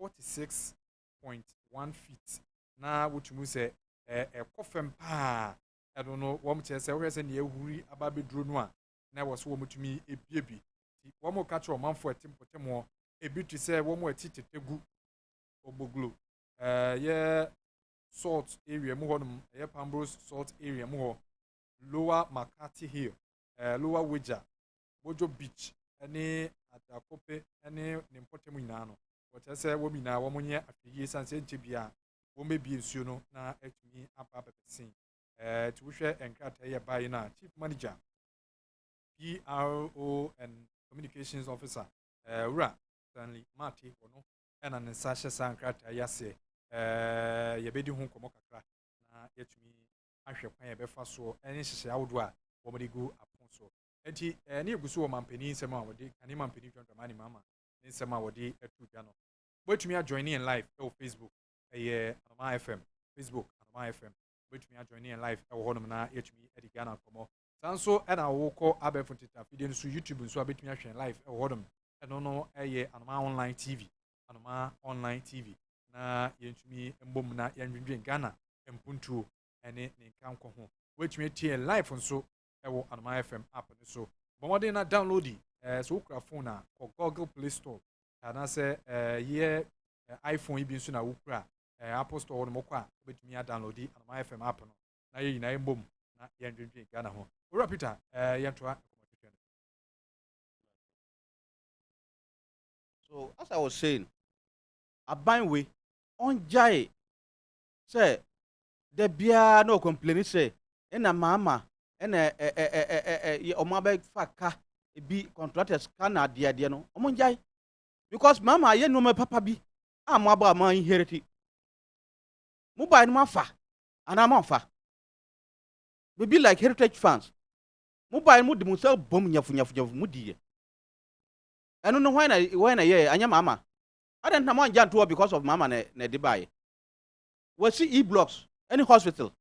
46.1 feet na wotumu sɛ kɔfem pa ɛno no wo mo kyerɛ sɛ wo hwɛ sɛ ne ehuri aba beduro no a na wo so wo mutumi ebiebi wo mo ka kyerɛ manfo atimpotem ho ebi tu sɛ wo mo atitetegu oboglo ye salt area mu honum ye Pambros salt area mu ho lower Makati hill lower Wija Bojo beach ene Adakope ene ne mpotem nyina no wo kyerɛ sɛ wo nyina wo mo nye afiyie sanse nche bia wo mebie nsuo no na atumi aba bebesin to hwɛ enkrata ye bayi na chief manager PRO and communications officer Ura Stanley Mate wono ena ne sahye sankrata yase yebedi hu komo kakra na yetumi ahwe kwan yebefa so ene hyehye awodo a wo mode gu apon so enti ne eguso wo mampani nsem a wode kane mampani twantwamani mama ne nsem a wode atu dwa no wetumi a join in live on Facebook Anomaa FM Facebook Anomaa FM wetumi a join in live wo honom na yetumi ediga na komo sanso ena wo ko abefo tita video nso YouTube nso abetumi ahwe live wo honom eno no Anomaa online TV Anomaa online TV na yentumi mbom na yanwindwen Ghana mpuntuo ene ne nkanko ho wetumi tie live nso wo Anomaa FM app ne so bomode na download so ukra phone na ko Google Play Store ana se iPhone ibi nso na ukra Apple Store no mokwa wetumi a download Anomaa FM app no na yina mbom na yanwindwen Ghana ho ora Peter yentoa So as I was saying, Abanwe on jai say the bia no complaining say ena mama ena omabe faka bi contractors kana dia no omon jai because mama ye no me papa bi amaba ma inherit mo ba no afa ana ma afa we be like heritage fans mo ba mo de mo sel bom nyafu mo die eno no when na ye anya mama I don't know Jantua because of Mama ne Dubai. We see E-blocks, any hospital.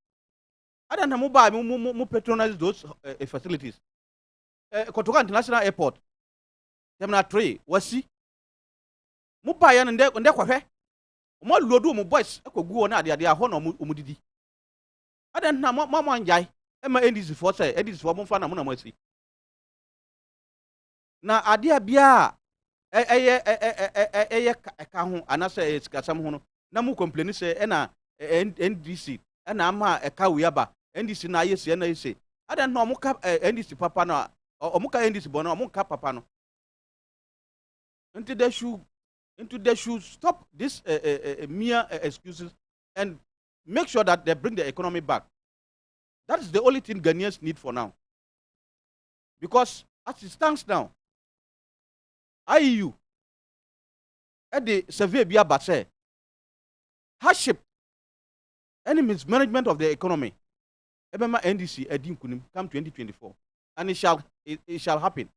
I don't know who patronize those facilities. Kotoka International Airport, Terminal 3, we see. Mubaya and Dekwafe. Mo lodu mo boys, eko gu na dia ho na omudidi. I don't know Mama Njai, Emma NDC for say, NDC for mo fa na mo na mo asi. Na adia bia ka ho anase sikasam ho no na mu complain say na NDC na ama ka wiaba NDC na ayesi na ayesi ada na omuka NDC papa na omuka NDC bona omuka papa no into they should stop this mere excuses and make sure that they bring the economy back. That is the only thing Ghanaians need for now, because as it stands now, IEU at the survey be about say hardship and mismanagement of the economy ebema NDC edin kunim come 2024 and it shall happen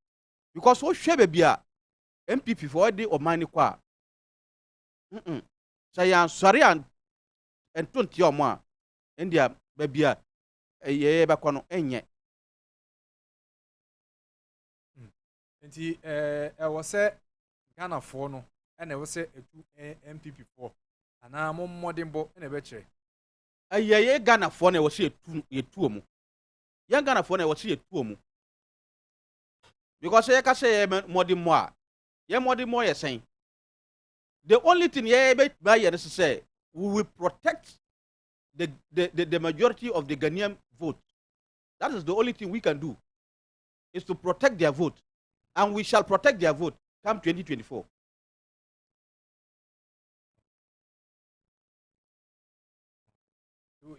because what shebe bia MPP for the omani kwa say yan sorry and 20 or more India bebia ye be kono enye nti was say Ghana for no and I was say MPP for ana mo modern bo na be kire ye Ghana for na was ye tuo mu ye Ghana for na was ye tuo mu because ye ka say modern mo a ye modern mo ye sen the only thing ye be buy ye say we will protect the majority of the Ghanaian vote. That is the only thing we can do, is to protect their vote. And we shall protect their vote come 2024.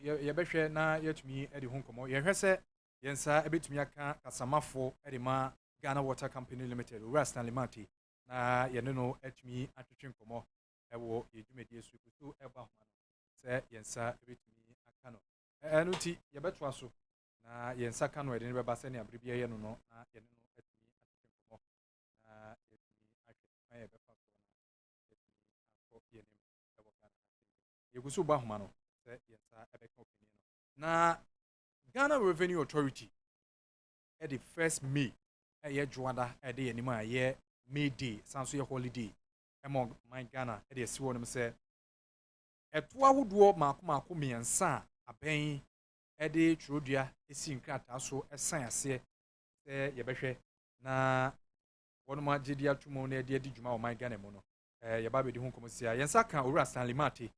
ye behwe na yetumi edi ho komo ye hwese yensa ebetumi aka kasamafo edi ma Ghana Water Company Limited Stanley Mate na ye no etumi atwetwe komo ewo yedumedi esukutu eba ho se yensa ebetumi aka no enu ti ye betwa so na yensa ka no edi ne beba se ne abribia ye no na ye no etumi atwetwe komo na yegusu ba homa no se yesa ebeka opinion na Ghana Revenue Authority at the first May ye Juanda at the anima ye May Day sanso ye holiday among my Ghana at the siwo no say etwa wodo maako miensa aben at the trudua esi nkrata so esan ase se ye behwe na wono ma gidi atumo na de dwuma o my Ghana mu no ye ba be di hu komosia yensa kan owura Stanley Mate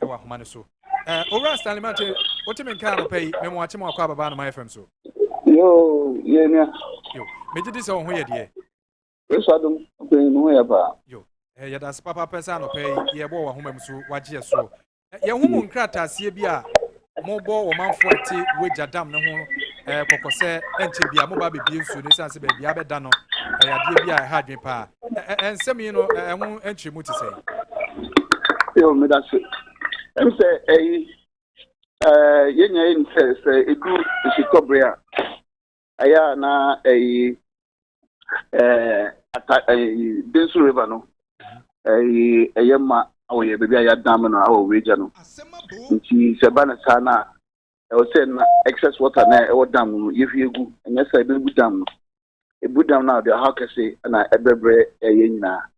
ewa homa ne so owura Stanley Mate what me kan no pay me mo ache mo akwa baba na my FM so yo yenya yo me gidi se wo ho ye de eso adum pe no ya ba yo ye da papa pesa no pay ye bo wo homa mu so wagye so ye hu mu nkrata asie bi a mo bo wo manfo ate wagya dam ne ho kokose enche bia mo ba bebie nsu ne sanse ba bia beda no ade bi a ha dwen pa ensem yi no ho enche mu ti sei yo me da se em se yenya in se edu Shitobrea aya na Densu River no eyema awoye bebi aya dam no awo weja no Asem Aba nti se ba na sana o se na excess water na e dam no yefi egu enya se be bu dam no e bu dam na de how can say na ebebre nyina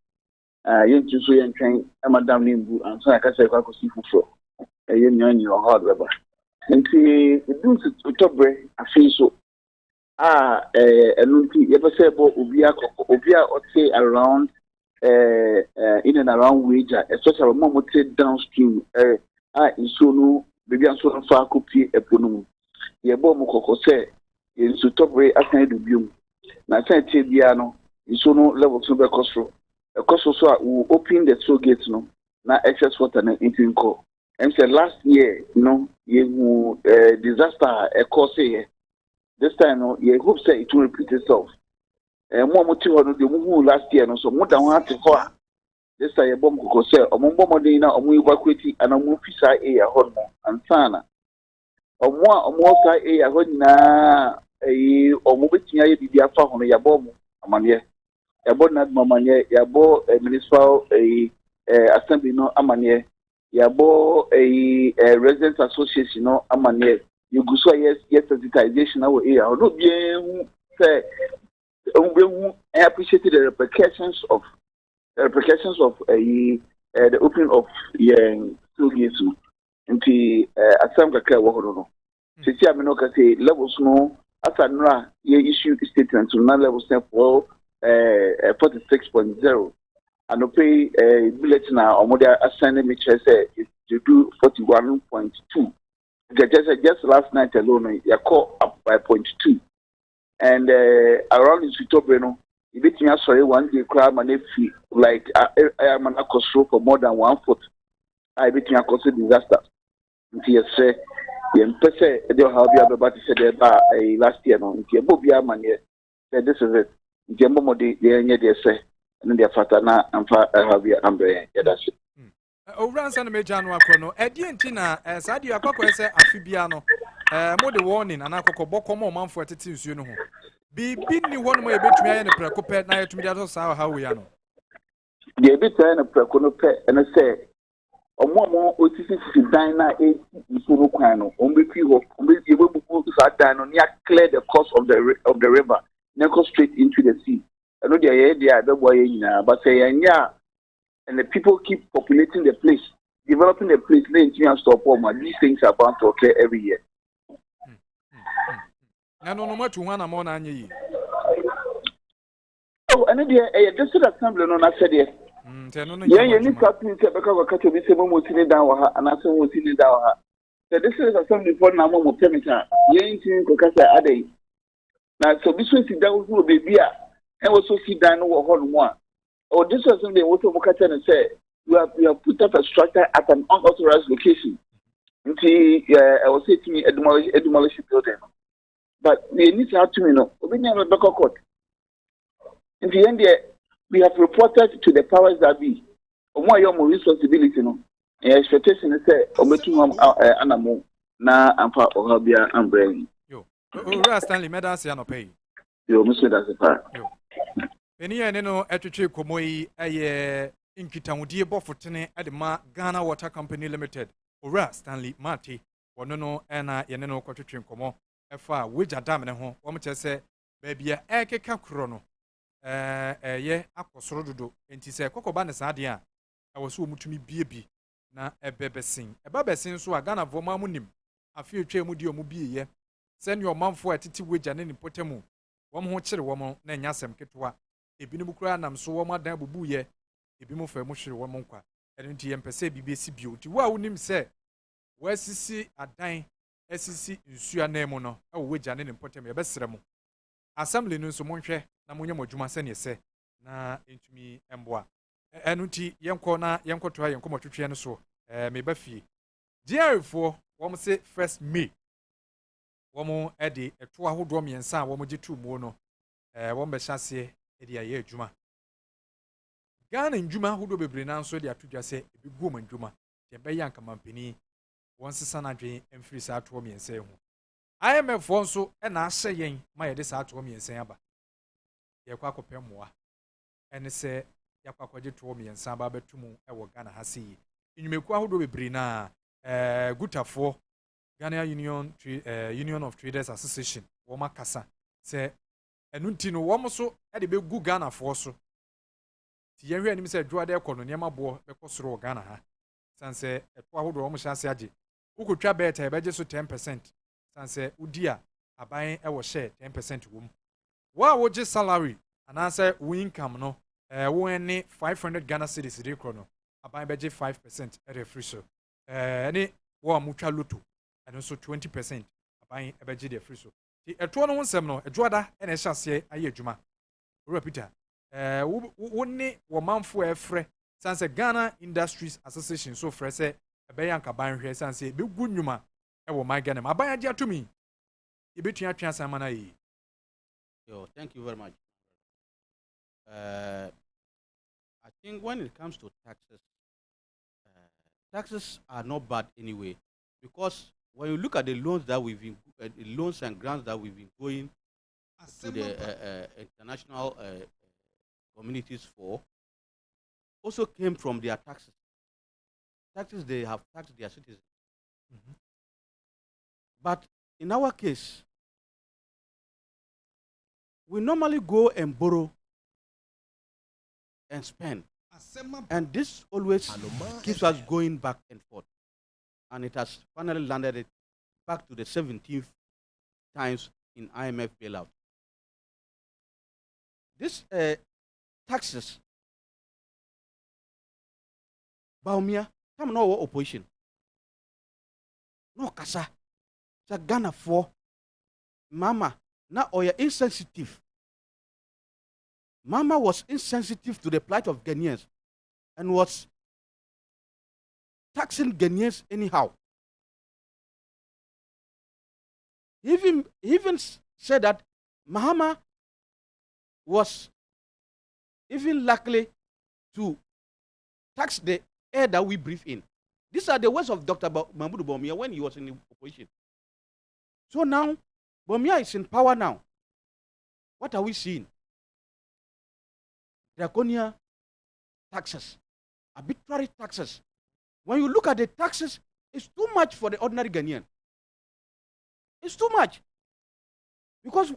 yentu so yentwen e madam ni mbu anso aka se kwa kosi fufuro yenyanyi o hard beba nti edu Shitobrea afi so enunti yebese bo obi a ote around in and around wager especially mo downstream iso no bebi anso no fa kopie epono ye bo mo kokose in Shitobrea asan do biom na san tie bia no iso no level so be costo so we open the toll gate no na excess water na intinko and say last year you disaster cause here. This time you hope say it will repeat itself more motive no the move last year no so more than one to for this time bomb ko say omombo dey na omo evacuate and omo fisa area hon and sana omo sa area hon na omo betia ye bibia fa hono ya bomb amane ya bo na mamanye ya bo municipal assembly no amane ya bo residents association no amane you go so yes sensitization our area no bien say we appreciate the repercussions of the opening of toll gates nti asam kakra wo hono no sisi amino ka say levels no asanra ye issue statement no levels for 46.0 and pay bulletin na omode assign me say you do 41.2. Just last night alone, you call up by 0.2. And around in Shitobrea, you bet me sorry 1 day crab and if like I am an across for more than 1 foot. I bet me a cause disaster. Until say, you say they have you about to say that last year no. Until Bobia man here, this is it. Until Momo they say, and then they fatana and have you umbrella. Yeah, that's it. Owransa no meja no akro edi enti na sadio akoko ese afibia no mo de warning ana akoko bokọ mo manfo atete nsuo no ho bibi ni wono mo ebetumi aye ne preko pe na yetumi da so sa ha we ya no de ebetumi ne preko no pe ene se omo otisi dan na nsuo no kwan no ombepi ho ombepi ebebubu sa dan no near clear the course of the river then go straight into the sea eno de ye de abebo ye nyina but say yanya and the people keep populating the place, developing the place, then you stop all these things are bound to occur every year. No much one among any. Oh, and then just assembly no I said yeah, you need to think because catch me say mo tini down and I say mo tini down. So this is assembly for na mo permita. You ain't think ko kasa ade. Na so this way sit down who baby and also sit down no hold one. Oh, this was something also Mokatan and said, you have put up a structure at an unauthorized location. Until I was saying to me a demolition building. But we need to have to know. We need a back court. In the end, we have reported to the powers that be. More your responsibility, no. Expectation is say, Ometum Anamo, na Ampa Ohabia and Brain. Yo, Stanley, Medas, Yano pay. Yo, Mr. That's a part. Yo. Eni ene no etwetwe komoyi nkitahudie bɔfotene de ma Ghana Water Company Limited owura Stanley Mate wɔno no ɛna yɛne no kɔtwetwe nkɔmmɔ ɛfa wagya dam ne ho wɔn kyerɛ sɛ baabi a ɛkeka korɔ no ɛyɛ akɔsoro dodo nti sɛ kɔkɔba ne saa deɛ a ɛwɔ so wɔmutumi bie bi na ɛbɛbɛsen ɛba bɛsen so a Ghana fo ma mu nim afei etwa mu di ɔmo bieyɛ sɛnea ɔmanfo a ɛtete wagya ne nipotamu wɔn ho kyere wɔn na nya asɛm ketewa ebinom kura nam so wɔn adan bubuyɛ ebinom fɛ mu hwere wɔn nkwa ɛno nti yɛmpɛ sɛ bibi esi bio nti wo a wonim sɛ wɔasisi adan asisi nsuo anan mu no ɛwɔ wagya ne nipotamu yɛbɛsrɛ mu assembly no nso monhwɛ na monyɛ mo adwuma sɛnea sɛ na entumi mboa ɛno nti yɛnkɔ na yɛnkɔtoa yɛnkɔ mɔtwetwe no so meba fie GRFoɔ wɔn se 1st May wɔn de ɛto ahodoɔ mmiɛnsa a wɔn gye tu mu no wɔn bɛhyɛ aseɛ de ayɛ adwuma Ghana ndwuma ahodoɔ bebree na nso de ato dwa sɛ ebi gu wɔn ndwuma deɛ bɛyɛ ankamampanin wɔn sesa n'adwene mfiri saa atoɔ mmiɛnsa yi ho IMF foɔ nso na ahyɛ yɛn ma yɛde saa atoɔ mmiɛnsa yi aba yɛkɔ akɔpɛ mmoa ɛne sɛ yɛkɔ akɔgye toɔ mmiɛnsa aba abɛto mu wɔ Ghana ha se yi nnwumakuo ahodoɔ bebree na gutafoɔ Ghana Union of Traders Association wɔn akasa sɛ ɛnu nti no wɔn so de bɛgu Ghana foɔ so ti yɛn hwɛ anim sɛ adwuade ɛkɔ no nneɛma boɔ bɛkɔ soro wɔ Ghana ha san sɛ ɛto ahodoɔ wɔn hyɛ ase agye wokotwa bɛɛta yɛbɛgye so 10% san sɛ wodi a aban ɛwɔ hyɛ 10% wɔ mu wo a wogye salary anaasɛ wo income no wo ne 500 Ghana cedis de korɔ no aban bɛgye 5% ɛde free so ɛne wo a mutwa loto ɛno nso 20% aban ɛbɛgye de free so ti ɛtoɔ no ho nsɛm no adwuada ɛna ɛhyɛ aseɛ ayɛ adwuma owura Peter wo ne wɔ manfo ɛfrɛ san sɛ Ghana Industries Association so frɛ sɛ ɛbɛyɛ ankaban hwɛ san sɛ ɛbɛgu nnwuma ɛwɔ man Ghana mu aban agye atomi yɛbɛtua atwe asan ma no ayɛ Yo, thank you very much. I think when it comes to taxes, taxes are not bad anyway, because when you look at the loans that we've been, loans and grants that we've been going to the international communities for, also came from their taxes. Taxes they have taxed their citizens. Mhm. But in our case, we normally go and borrow and spend. And this always keeps us going back and forth. And it has finally landed it back to the 17th times in IMF bailout. This taxes, Baumia, come no opposition. No kasa. Sa Ghana for Mama. Now, or you're insensitive. Mama was insensitive to the plight of Ghanaians and was taxing Ghanaians anyhow. He even said that Mahama was even likely to tax the air that we breathe in. These are the words of Dr. Mahmoud Bawumia when he was in the opposition. So now, Bawumia is in power now. What are we seeing? Draconian taxes, arbitrary taxes. When you look at the taxes, it's too much for the ordinary Ghanaian. It's too much. Because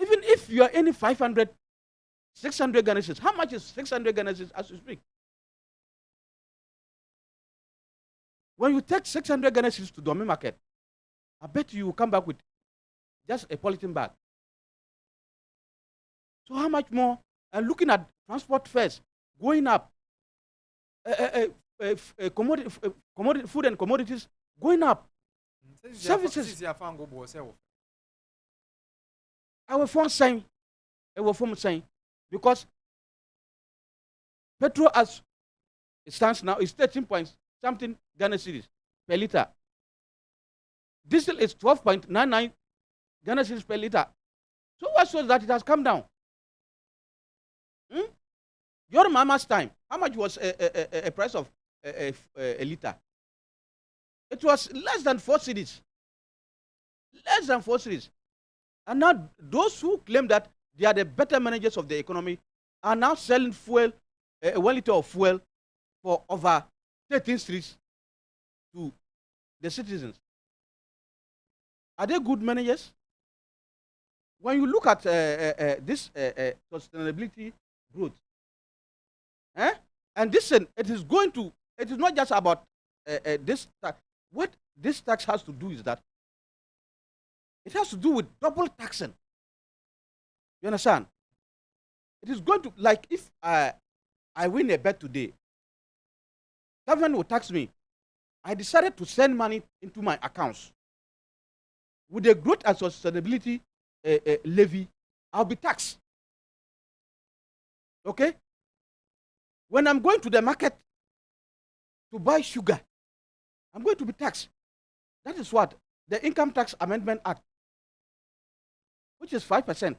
even if you are earning 500, 600 Ghana cedis, how much is 600 Ghana cedis as you speak? When you take 600 Ghana cedis to the Domain market, I bet you will come back with just a polythene bag. So how much more? And looking at transport fares going up, commodity, food and commodities going up, services. I will form saying, because petrol as it stands now is 13 point something Ghana cedis per liter. Diesel is 12.99 Ghana cedis per liter. So what shows that it has come down? Your mama's time, how much was a price of a liter? It was less than 4 cedis. Less than 4 cedis. And now those who claim that they are the better managers of the economy are now selling fuel 1 liter of fuel for over 13 streets to the citizens. Are they good managers? When you look at this sustainability growth, and this it is not just about this tax. What this tax has to do is that it has to do with double taxing. You understand? It is going to, like, if I win a bet today, government will tax me. I decided to send money into my accounts. With the growth and sustainability levy, I'll be taxed. Okay? When I'm going to the market to buy sugar, I'm going to be taxed. That is what? The Income Tax Amendment Act, which is 5%.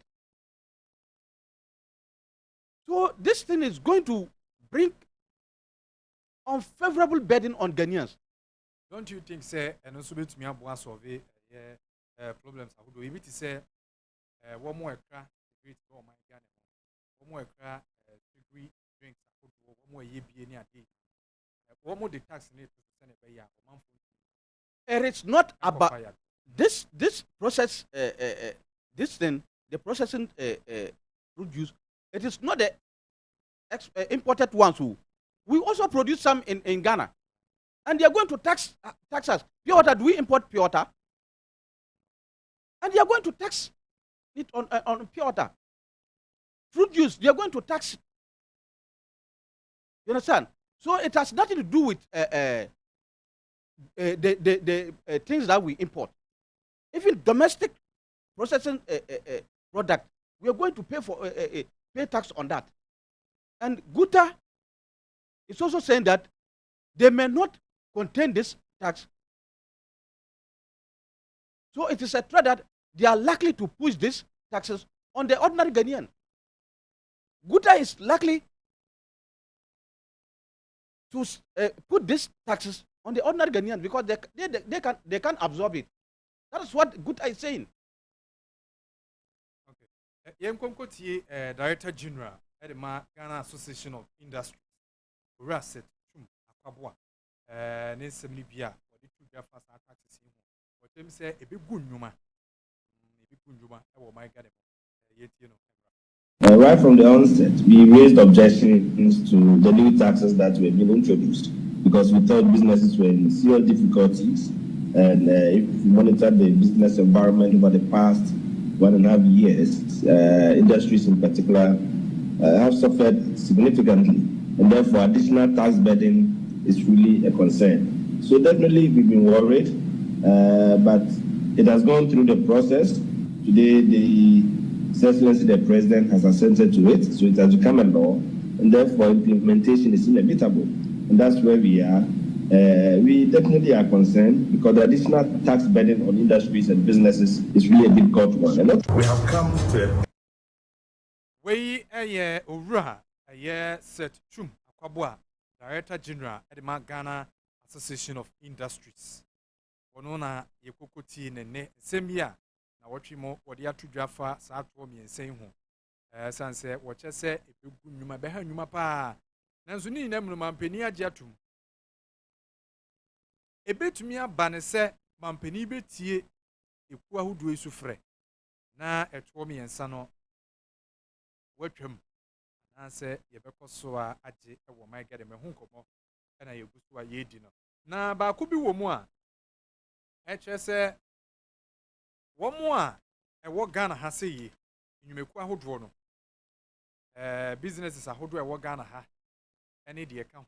So this thing is going to bring unfavorable burden on Ghanaians. Don't you think, say, and also bit me abo survey problems I would do it say one more extra degree to my Ghana. One more extra degree drinks I could do one more year be any day. One more the tax need to send a year or month. It's not about this process this thing, the processing produce, it is not the imported ones who we also produce some in Ghana. And they are going to tax us. Pure water, do we import pure water? And they are going to tax it on pure water. Fruit juice, they are going to tax it. You understand? So it has nothing to do with the things that we import. Even domestic processing product, we are going to pay tax on that. And Guta is also saying that they may not contain this tax. So it is a threat that they are likely to push these taxes on the ordinary Ghanaian. Guta is likely to put these taxes on the ordinary Ghanaian because they can absorb it. That is what Guta is saying. Okay. Yemkomkoti Director General at the Ghana Association of Industries. Raset Chum Akabwa. Nesem Libya or the two Jaffa taxes. What them say a big gunjuma. A big gunjuma. Oh my God. Yet you know. Right from the onset, we raised objections to the new taxes that were being introduced because we thought businesses were in serious difficulties. And if you monitor the business environment over the past 1.5 years, industries in particular have suffered significantly. And therefore, additional tax burden is really a concern. So definitely we've been worried, but it has gone through the process. Today, His Excellency the President has assented to it, so it has become a law, and therefore implementation is inevitable. And that's where we are. We definitely are concerned because the additional tax burden on industries and businesses is really a difficult one. We have come to We Ura, Set Chum Akabwa, Director General at the Ghana Association of Industries. Onona Yekokoti Nene Semia. What you more, what you have to Jaffa, South Womi and saying home. Sanse, what you say, if you good, behind you, pa. Nansuni, Nemu Mampenia Jatum. A bit to me a banner say, Mampeni betie, a poor who do suffer. Na at Womi and Sano. What him? And say, Yabeko soa, Aji, a woman get him a hunkomo, and I go to a ye dinner. Na Bakubi Womua. HSA. One more, and what Ghana has say, you may quite hold one. Businesses are hold what Ghana ha, any dear account.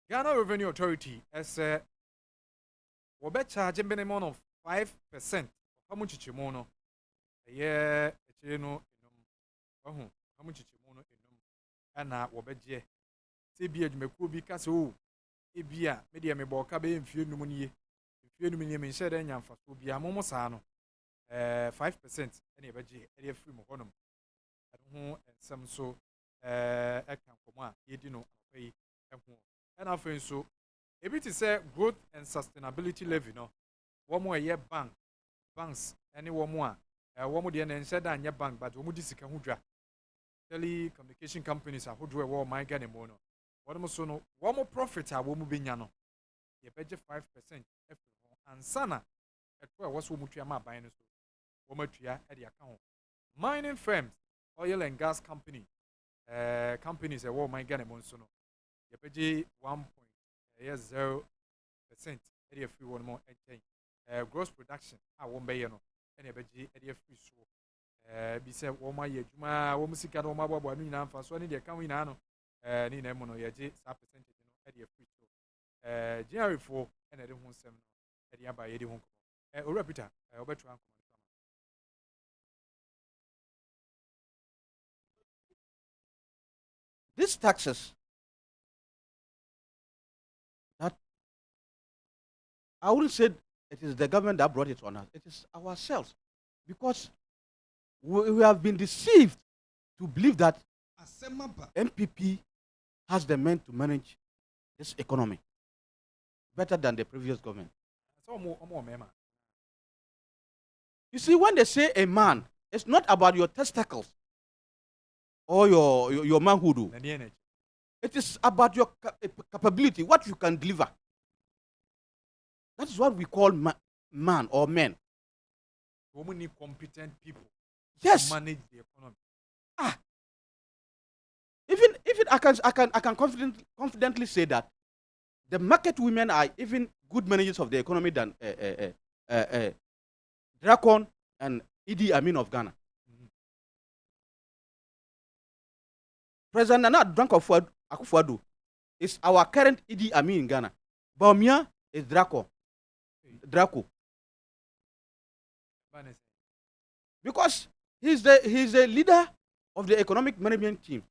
Ghana Revenue Authority as a Wobet charge a minimum of 5% of how much chimono a year, a chino, how much chimono, and now Wobet. Tibia, you may cool because oh, Ibia, media may balk a in few pneumonia. You mean said any for be a momosano 5% any budget any free mohonom at home and some so a can come you know pay and often so a bit is a growth and sustainability levy no one more year banks any one more and said and your bank but Omudisika Hudra telecommunication companies ahodoɔ ɛwɔ ɔman Ghana mu no wɔn so no wɔn profit a wɔn bɛnya no yɛbɛgye 5% ɛfiri ho ansana ɛto a ɛwɔ so wɔn tua ma aban no so wɔn atua ɛde aka ho mining firms oil and gas companies ɛwɔ ɔman Ghana mu nso no yɛbɛgye 1.0% ɛde afiri wɔn mu nkyɛn gross production a wɔn bɛyɛ no ɛna yɛbɛgye ɛde afiri so bi sɛ wɔn ayɛ adwuma wɔn sika no wɔn aboaboa no nyinaa mfa so ne deɛ ka ho nyinaa no ne nyinaa mu no yɛgye saa percentage no ɛde afiri so GRA4 ɛna ɛde ho nsɛm no ɛde aba yɛde ho nkɔmɔ owura Peter wɔbɛtoa nkɔmɔ no sama. These taxes that I wouldn't say it is the government that brought it on us. It is ourselves, because we have been deceived to believe that Asem Aba. MPP has the men to manage this economy better than the previous government. You see, when they say a man, it's not about your testicles or your manhood. It is about your capability, what you can deliver. That is what we call man or men. We need competent people. Yes. To manage the economy. Even I can confidently say that the market women are even good managers of the economy than Dracon and Idi Amin of Ghana. President Nana Akufo-Addo is our current Idi Amin in Ghana. Baumia is Draco. Because he's the leader of the economic management team.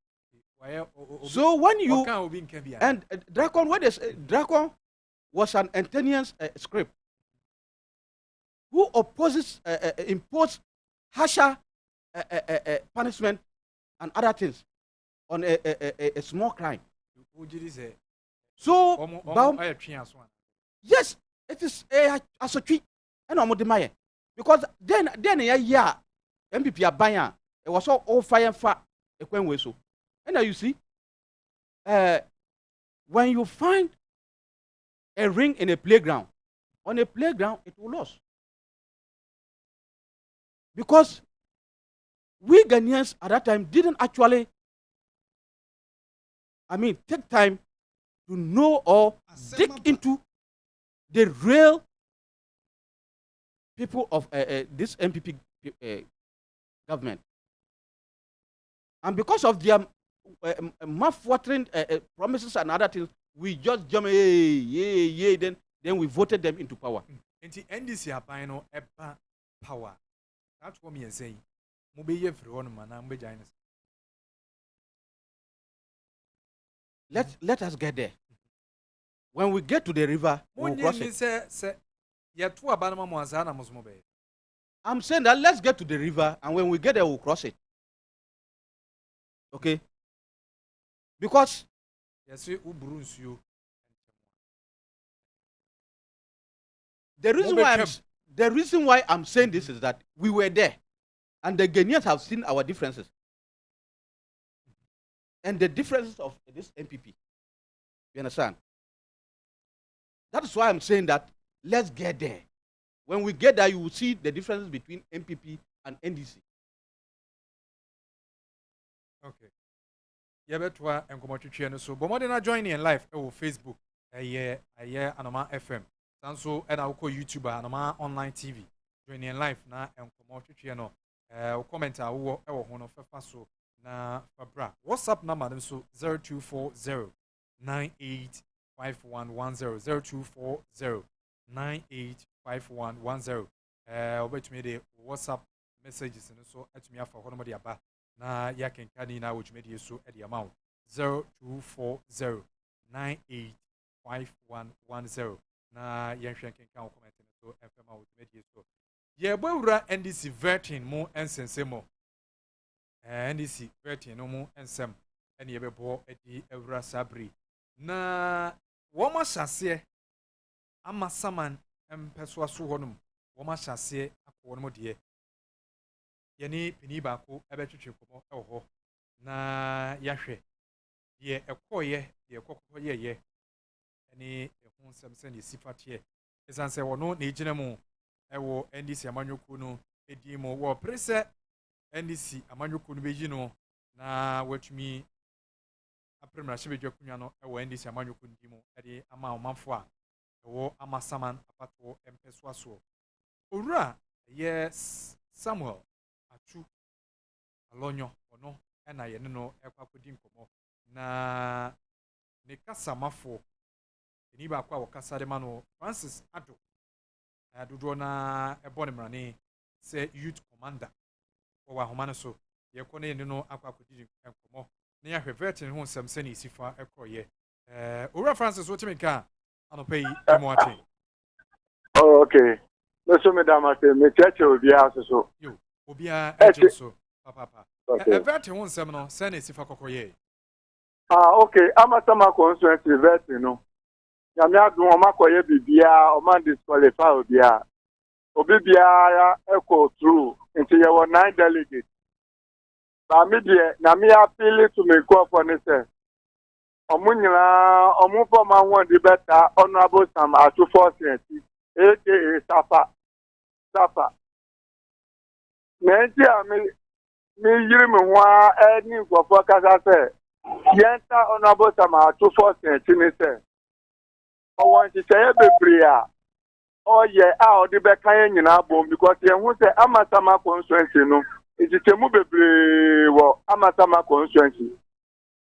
So when you and Dracon was an Antonian script who imposed harsher punishment and other things on a small crime. So yes, it is a tree and because then MPP abaya it was all fire and fat so. And now you see, when you find a ring in a playground, on a playground it will lose. Because we Ghanaians at that time didn't actually, take time to know or dig into the real people of this MPP government. And because of their mouth-watering promises and other things, we just jump, then we voted them into power. Into NDC apano eba power. That's what me saying. Let us get there. When we get to the river, we will cross it. I'm saying that let's get to the river, and when we get there, we'll cross it. Okay? Because the reason why I'm saying this is that we were there, and the Ghanaians have seen our differences and the differences of this MPP. You understand? That is why I'm saying that let's get there. When we get there, you will see the differences between MPP and NDC. Okay. Yabetwa enkomotwetwe no so bomode na join in live on Facebook aye Anomaa FM sanso e na uko YouTube Anomaa online TV join in live na enkomotwetwe no comment a wo e wo ho no fefa so na fabra WhatsApp number no so 0240 985110 0240 obetumi de WhatsApp messages no so atumi afa ho no de aba na ya kenkani na wojumedi so e de amount 0240 985110 na yenhwe kenkan comment no so FM wojumedi so ye bawura NDC vetting mu ensensemo NDC vetting no mu ensem ene ye bebo edi awura sabri na woma hyase ama saman empeso aso honum woma hyase akwo no de yeni pini baako ebetwetwe komo ewo ho na yahwe ye ekoye ye kokoye ye ani ehun semse ni sifatie esanse wono na ejina mu ewo NDC amanyoku no edi mu wo prese NDC amanyoku no beji no na watumi apremra shebedwa kunwa no ewo NDC amanyoku ndi mu edi ama omanfo a ewo amasaman apato empeso aso owura yes Samuel Achu Alonyo ono ena ye no ekwakodi nkomo na ne kasamafo ni ba kwa wakasa de mano Francis Ado dodo na ebone mrane se youth commander wa homa no so ye ko ne no akwakodi nkomo na ya hwevetin ho nsem ni sifa ekroye owura Francis wo timika anopai demo ate oh okay so me da ma se me cheche obi aso so yo obi a eche so papa vetin ho nsem no se ni sifa kokoye okay amatama constituency vetin no nyame adun o makoye bibia o man disqualify obia obibia ya echo through into your 9 delegates ba me de na me appeal to me go for ne say omunyira omufo ma won di better honorable Sam Atu force aka Safa Nanti me yiri me ho any go for kasa say yenta honorable Sam Atu force ni say o want to say bebre a o ye a o di be kan nyina bom because ye hu say amatama constituency no ititemu bebre wo amatama constituency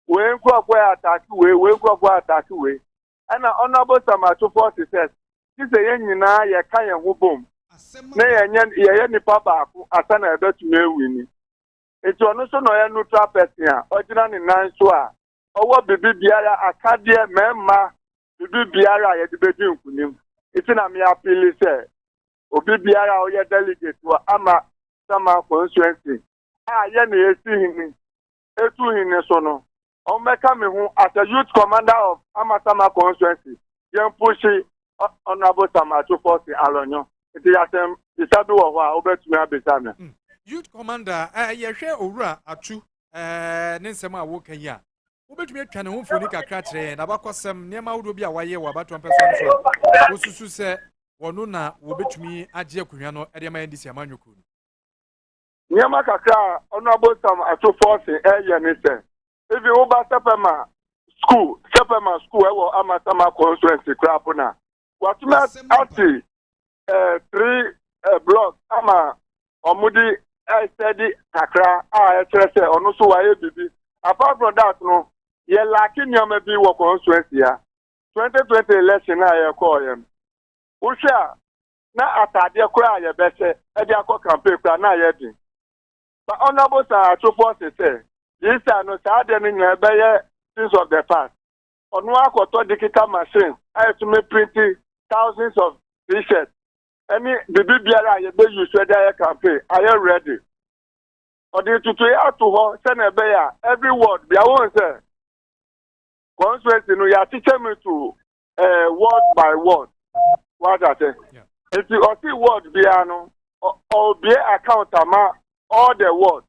we nkwo attack we nkwo attack we ana honorable Sam Atu force says this ye nyina ye kan ye ho bom na ye nipa baako asana ebetumi ewini etu ono so no ye neutral person a ogina ne nan so a owo bibi biara akade memma bibi biara ye de bedi nkunim iti na me appeal say obi biara o ye delegate wa ama sama constituency ye na esi hini etu hini so no o meka me hu as a youth commander of Amasama constituency yen pushi honorable Sam Atu force Alonyo iti Asem isabi wo ho a obetumi abesana youth commander ye hwe owura Atu ne nsem a wo kan yi a obetumi atwa ne ho mfoni kakra kire na bakosem niam wodo bi a waye wa bato ampeso so osusu se wono na wobetumi agye akunwa no ede ma ndisi amanyoku niam kakra honorable Sam Atu force ye ne se if you over Sepema school ewo Amasama constituency crap na watuma ati 3 blocks ama omudi steady kakra a etrese onu so waye bibi apart from that no ye laki nyama bi wo constituency ya 2020 election na ye call yem usha na atade kura ye bese e dia ko campaign kura na ye din but honorable Sam Atu force say this no sa de ni nya be ye things of the past onu akoto digital machine I to me printing thousands of t-shirts any bibi biara ye be use we dey campaign are you ready odi tutu ya to ho se na be ya every word bia won say constituency no ya teach me to word by word what that say if you see word bia no or be account ama all the words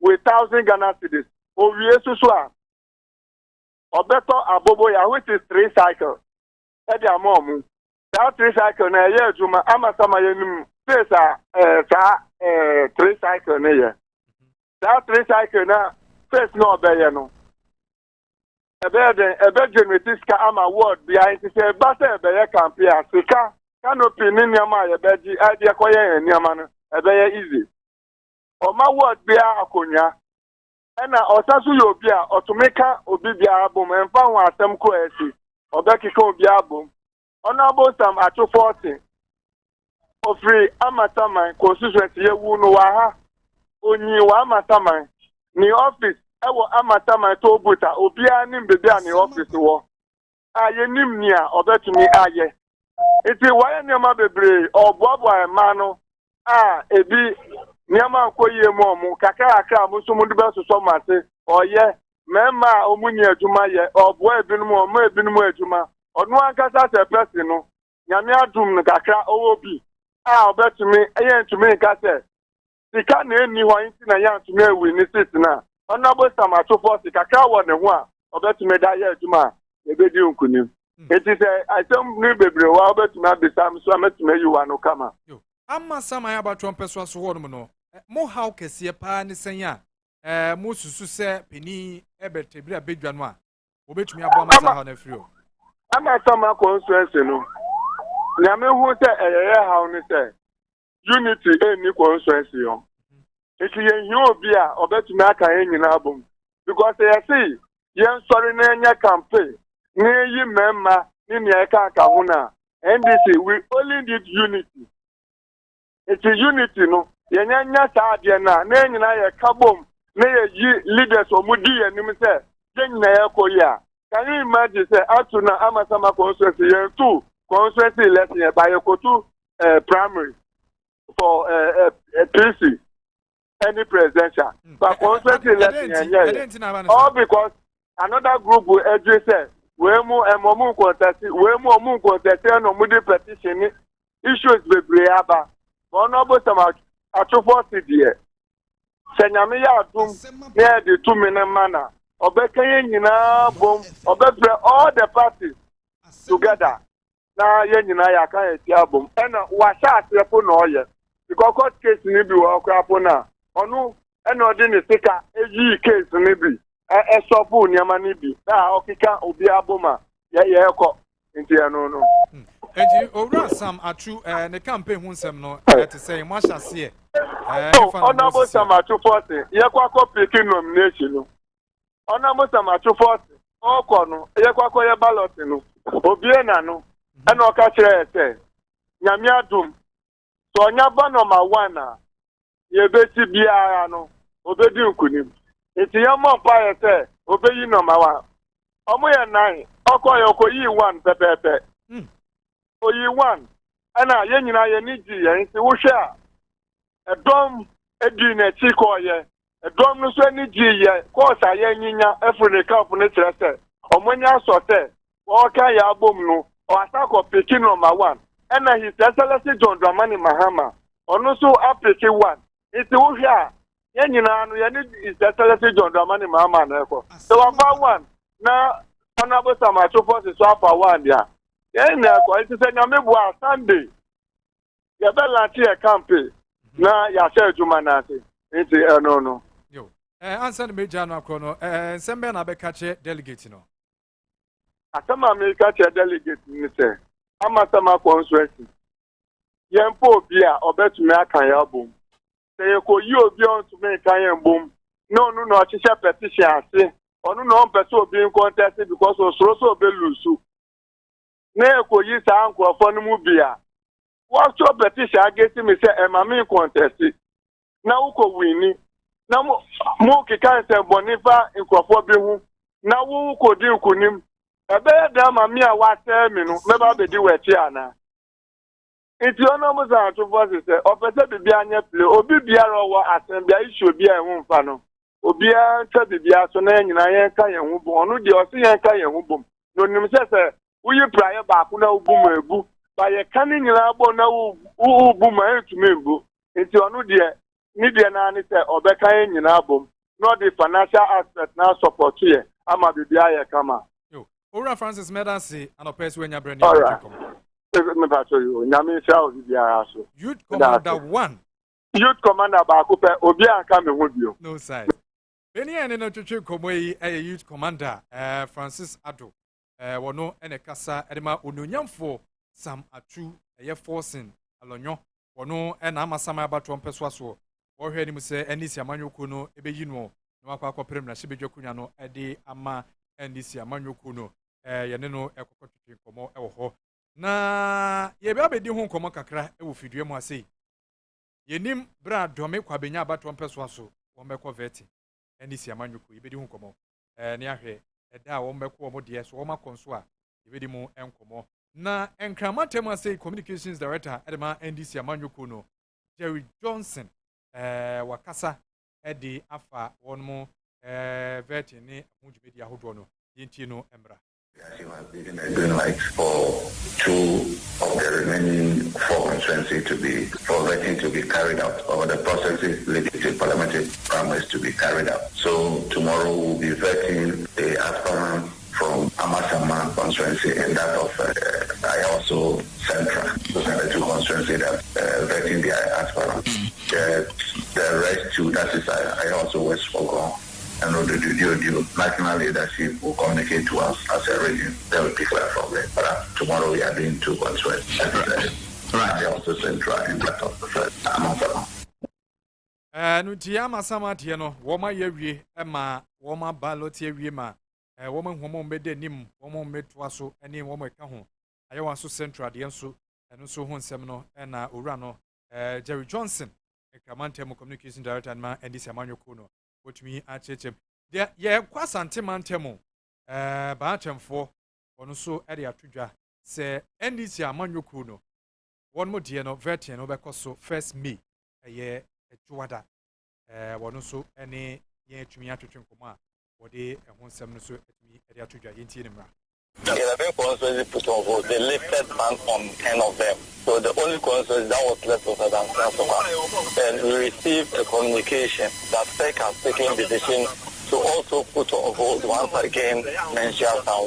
with 1,000 Ghana cedis o wie susu a obeto abobo ya which is 3 cycle e dia mo that 3 cycle na ye adwuma Amasama ye nim face a 3 cycle na ye that 3 cycle na face no obeye no ebe generate ska ama word behind say ba say ebe campaign asika canopy ni niama ye beji ade koye niama no ebe ye easy oma word bia akonya ena osasu yo obi a otumeka obi bia abom emfa ho asem ko esi obekika obi abom honorable Sam Atu force ofri Amasama constituency ye wu no wa ha onyi wa Amasama ni office ewo Amasama to buta obi anim bebi ani office wo aye nim ni a obetumi aye iti waye niam bebre oboabo ema no ebi niam akoye mu kakara musumu de beso so mate oye mema omunyi adwuma ye obo ebinum adwuma onu ankasa se person no nyame adum no kakra owo bi obetumi eye ntumi nka se sika na eni ho nti na ya ntumi ewi ni sit na Honorable Samacho Force kakra wɔ ne ho a ɔbɛtumi da yɛ adwuma a ebedi nkunim. Eti sɛ asɛm ne bebree wa ɔbɛtumi abisa m so ametumi yi wa no kama. Yo. Ama Samaya ba trompe so aso hɔ no. Mo how kɛseɛ paa ne sɛn a mo susu sɛ peni ɛbɛtebira bedwa no a obetumi abo amasa ha na afiri o. Ama Sama constituency no. Na me hu sɛ ɛyɛ ha no sɛ unity any constituency yo. Eti yɛn hi obi a ɔbɛtumi aka yɛn nyinaa bom. Because yɛsi yɛn sɔre na yɛnyɛ campaign na yi mɛma ne nea ɛka aka ho na NDC we only need unity. Eti unity no yɛnyanya saa adeɛ na nyinaa yɛ ka bom na yɛyi leaders ɔmo di yɛn nim sɛ yɛn nyinaa yɛkɔ yi a. Can you imagine say atu na Amasama constituency yɛn tu constituency election yɛ ba yɛkɔ tu primary for PC. Any presidential. But constituency election, all because another group will say, we mu contest, and no petition issues be breaba. Honorable Sama Achufo Sidie. Senyame ya dum near the 2 minute manner. Obekanye nyina bom, obebre all the parties together. Na ye nyina ya kan etia bom. And washa asepo no oye. Because court case ni bi wo akwa na. Onu eno di sika eji case ni bi esofu niama ni bi na okika obi aboma ye ekọ nti eno no enti owura Sam Atu ne campaign hu nsem no te say mo ahyase Honorable Sam Atu Force ye kwakọ picking nomination no Honorable Sam Atu Force okọ no ye kwakọ ye ballot no obi na no ena oka kire ese nyame adum so onya ba number 1 a yebeti biara no obedi nkunim enti yamọ pa yete obeyi number 1 omo ye 9 okoye okoyi 1 pepepe oyi 1 ana ye nyina ye ni ji ye nti wo hwe a edom edi na chi koye edom no so ni ji ye course aye nyinya Africa of ne kire se omo nya sote wo ka ya abom no o asako pikin number 1 ana his excellency John Dramani Mahama ono so apeke 1 iti wo hwe a ye nyina no ye ni his excellency John Dramani Mahama na ekọ so afa 1 na Honorable Samacho Force so afa 1 dia ye na ekọ iti se nyame bu a Sunday ye be launch a campaign na ya share juma na ati iti no yo answer the major no akọ no sembe na be kache delegate no atama me kache delegate ni se Amasama constituency ye mpo obi a obetumi aka ya bom say ko yi obi on to make kan bom no ọchịchị petition ase onu no person obi in contest because osoro so obi lusu na ko yi sa ankrofo no mu bia what your petition against me say emami contest na uko wini na mo kika se bonifa nkrofo bi hu na wo ko di nkunim ebe da mami a wa tell me no me ba be di wechi ana iti ono mo za to voice say opese bibia anya play obi biara owo asen bia issue bia ehun fa no obi a twa bibia so na nyina yen ka yen hu bo onu de o se yen ka yen hu bom no nim se uyi praye ba ku na ubum ebu ba ye kan nyina bo na ubum etumi ebu iti onu de ni de na ni se obeka yen nyina bom no the financial aspect na support ye ama bibia ye kama yo Ora Francis Medansi anopese wenya brand Youth Commander 1. Youth Commander Bakupe, Obi and Kami Wubio. No side. Any and no Chuchu Komwe, a Youth Commander, Francis Ado, Wano and a Casa, Edema Ununyam for Sam Atu, a year forcing, Alonyo, Wano and Amasama Batron Peswaso, or heard him say, Anisia Manu Kuno, Ebejino, Noaka Prem, Shibijo Kunano, Ade Ama, and Nisia Manu Kuno, Yaneno, Ecocotin, Como, Eho. Na ye be di ho komo kakra e wo fidue mu ase ye nim bra dome kwa benya abato mpeso aso wo mekọ veti eni si amanyuku ye be di ho komo ne ahwe eda wo mekọ wo de so wo makonso a ye be di mu enkomo na enkrama tem ase communications director edema NDC amanyuku no Jerry Johnson wakasa edi afa won mu veti ne ho djumedi ahodo no yenti no embra She was given a green light for 2 of the remaining 4 constituencies for vetting to be carried out, or the processes leading to parliamentary primaries to be carried out. So tomorrow we'll be vetting the aspirants from Anomaa constituency and that of also Central. Those are the 2 constituencies that vetting the aspirants. The rest 2, that is I also West Fogon. And the national leadership will communicate to us as a region. They will declare from there. But tomorrow we are doing 2 constituencies. Right. They also Central and that of the first. Nutiama Samati, no, Woma Yewi, Emma, Woma Balotia Wima, a woman who made nim, woman made Twaso, any woman Cajon. I want so Central, the Ansu, and also Hon Semino, and Urano, Jerry Johnson, a command thermo communication director, and this Emmanuel Kuno. Which me at him. Yeah, quite santiman temo. Batem for on so area tuja say NDC Emmanuel Kuno. One more dear no veteran over coso first me a year a juada. One also any year to me at Chinkoma, or they and one seven so at me area tuja in Tinema. 11 constituencies put on vote. They lifted ban on 10 of them. So the only constituency that was left was Asam. And we received a communication that SEC has taken the decision to also put on vote once again Menchia Town.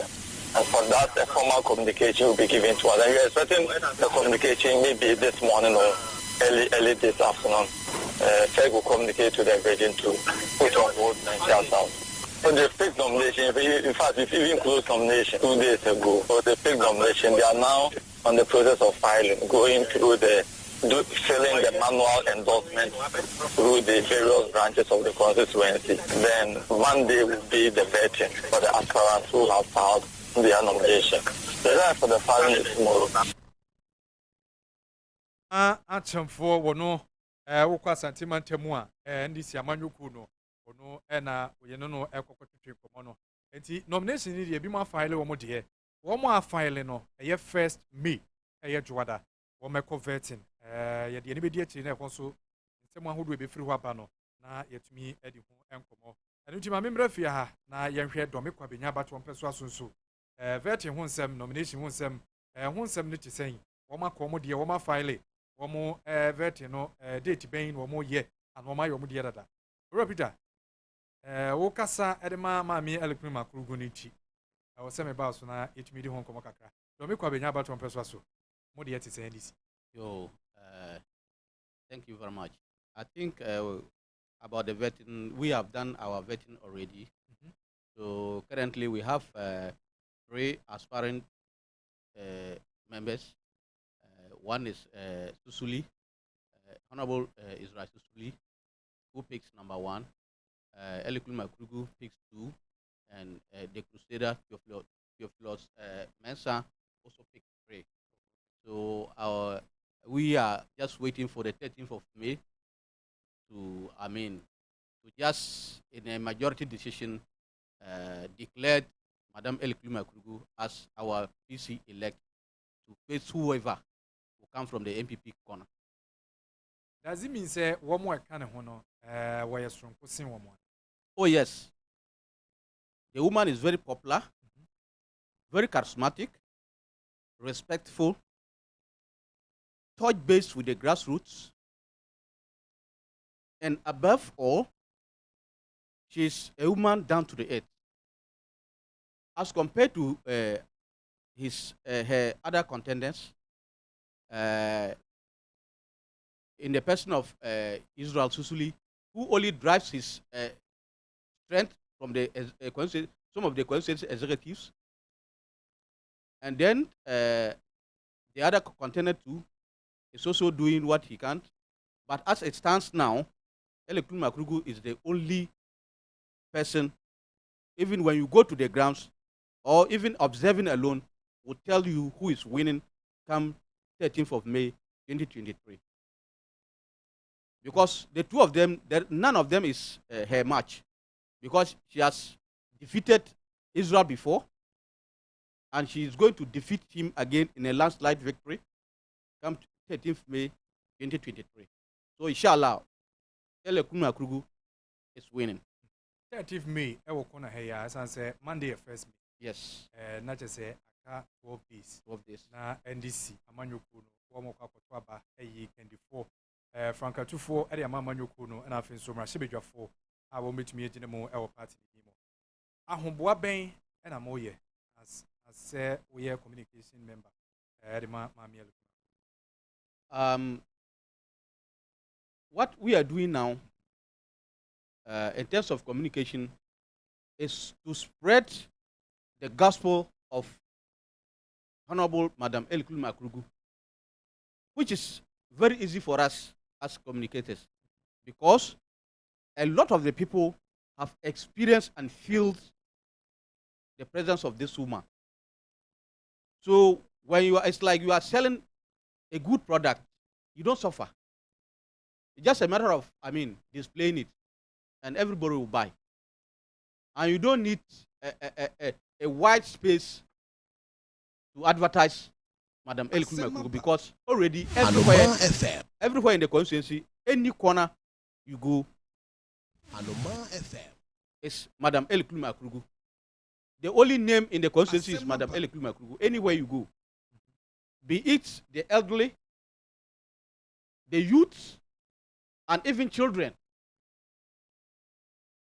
And for that, a formal communication will be given to us. And we are expecting the communication maybe this morning or early this afternoon. SEC will communicate to the region to put on vote Menchia Town. So the fake nomination, in fact, if even closed nomination 2 days ago, for the fake nomination, they are now on the process of filing, going through filling the manual endorsement through the various branches of the constituency. Then Monday will be the vetting for the aspirants who have filed their nomination. The time for the filing is tomorrow. Acham for wono, Wokwa Santiman Temua, and this Emmanuel Kuno. No, and we no equity common. And the nomination need to be more file or more dear. One more file no, a year first me, a year Juada, or my converting. Yet the immediate in also someone who will be free wapano, na yet me Eddie and Como. And to my member of ya, na young head Domico Binyaba to one person so. Vetting one sem nomination one sem, one sem to saying, one more commo dear, one more file, one more vetting no date bane, one more year, and one my own dear. Repeater. Wokasa edema mami elekrima kurugunichi. Awoseme ba so na etumi hon komo kakra. Do me kwa benya ba to mpeso so. Mo de yeti say this. Yo, thank you very much. I think about the vetting, we have done our vetting already. So currently we have 3 aspiring members. One is Susuli, Honorable Israel Susuli, who picks number 1. Eliklum Akrugu picks 2, and the Crusader Theophilus Mensah also picks 3. So we are just waiting for the 13th of May to just in a majority decision declared Madam Eliklum Akrugu as our PC elect to face whoever will come from the MPP corner. Does it mean say one more kind of honor where you're strong pushing one more? Oh yes, the woman is very popular, very charismatic, respectful, touch-based with the grassroots, and above all, she's a woman down to the earth. As compared to her other contenders, in the person of Israel Susuli, who only drives his strength from the some of the constituency executives, and then the other contender too is also doing what he can. But as it stands now, Eliklum Akrugu is the only person, even when you go to the grounds or even observing alone, will tell you who is winning come 13th of May 2023. Because the 2 of them, none of them is her match. Because she has defeated Israel before, and she is going to defeat him again in a landslide victory come 13th May 2023. So inshallah, Eliklum Akrugu is winning. 30th May, I will corner here as I say Monday first May. Yes. Not just say aka 12 days. 12 days. Na NDC amanyoku no wo mo kwakoto aba eyi Kendifo Franka Tufo ade amanyoku no na afin so mra sebedwafo a wo metumi agine mo e wo party ni mo. Ahomboa ben e na mo ye as we are communication member the mami. What we are doing now in terms of communication is to spread the gospel of Honorable Madam Eliklum Akurugu, which is very easy for us as communicators, because a lot of the people have experienced and felt the presence of this woman. So when it's like you are selling a good product, you don't suffer. It's just a matter of, displaying it, and everybody will buy. And you don't need a wide space to advertise Madam Eliklum Akurugu, because already everywhere in the constituency, any corner you go, Anomaa FM is Madam Eliklum Akurugu. The only name in the constituency is Madam Eliklum Akurugu. Anywhere you go, be it the elderly, the youth, and even children.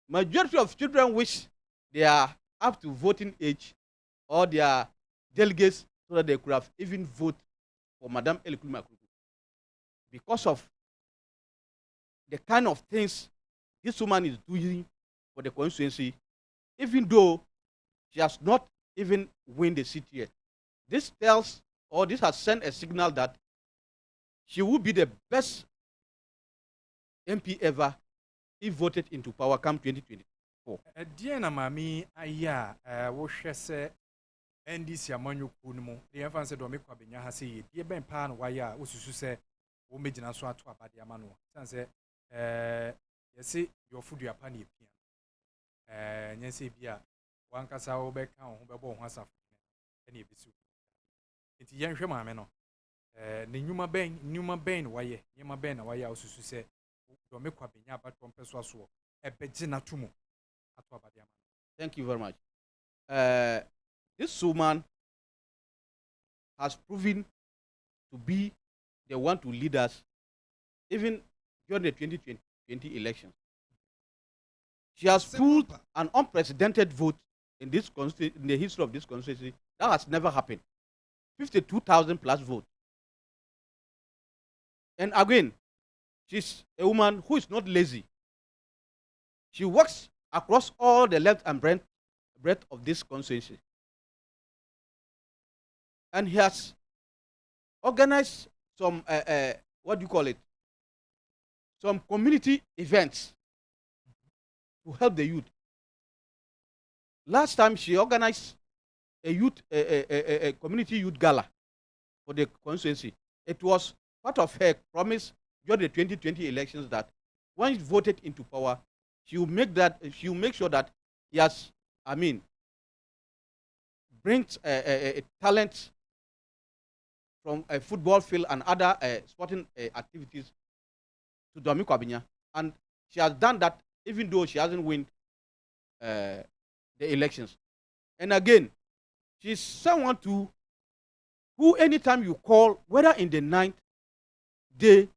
Majority of children wish they are up to voting age, or they are delegates, so that they could have even vote for Madam Eliklum Akurugu, because of the kind of things this woman is doing for the constituency, even though she has not even won the seat yet. This has sent a signal that she will be the best MP ever if voted into power come 2024. Dear mami aya wo hwese NDC amanyoku no mu the fancy do make kwabenya ha say die ben pa no waya wo susu se wo megina so ato abade amano sanse yesi your food your pan epia nyense bia wankasa wo be kan ho bebo ho asafo ene ebisu enti yenhwe maame no ne nyuma ben waye nyuma ben na waye osusu se do me kwabenya abato mpeso aso ebeje na tumu ato abade amano. Thank you very much. This woman has proven to be the one to lead us even during the 2020 elections. She has pulled an unprecedented vote in the history of this constituency. That has never happened. 52,000 plus votes. And again, she's a woman who is not lazy. She works across all the length and breadth of this constituency. And he has organized some, some community events to help the youth. Last time she organized a community youth gala for the constituency. It was part of her promise during the 2020 elections that when she voted into power, she will make sure that he has, brings talent from a football field and other sporting activities to Domi Kwabinya. And she has done that even though she hasn't won the elections. And again, she's someone who anytime you call, whether in the night, day,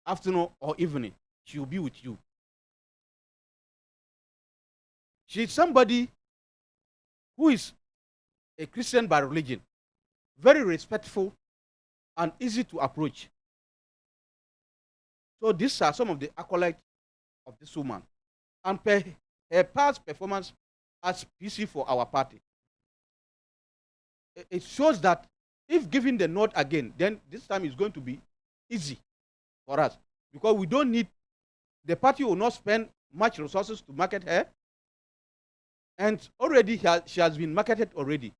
afternoon, or evening, she will be with you. She's somebody who is a Christian by religion, very respectful and easy to approach. So these are some of the accolades of this woman. And her past performance as PC for our party, it shows that if given the nod again, then this time is going to be easy for us, because we don't need, the party will not spend much resources to market her, and already she has been marketed already.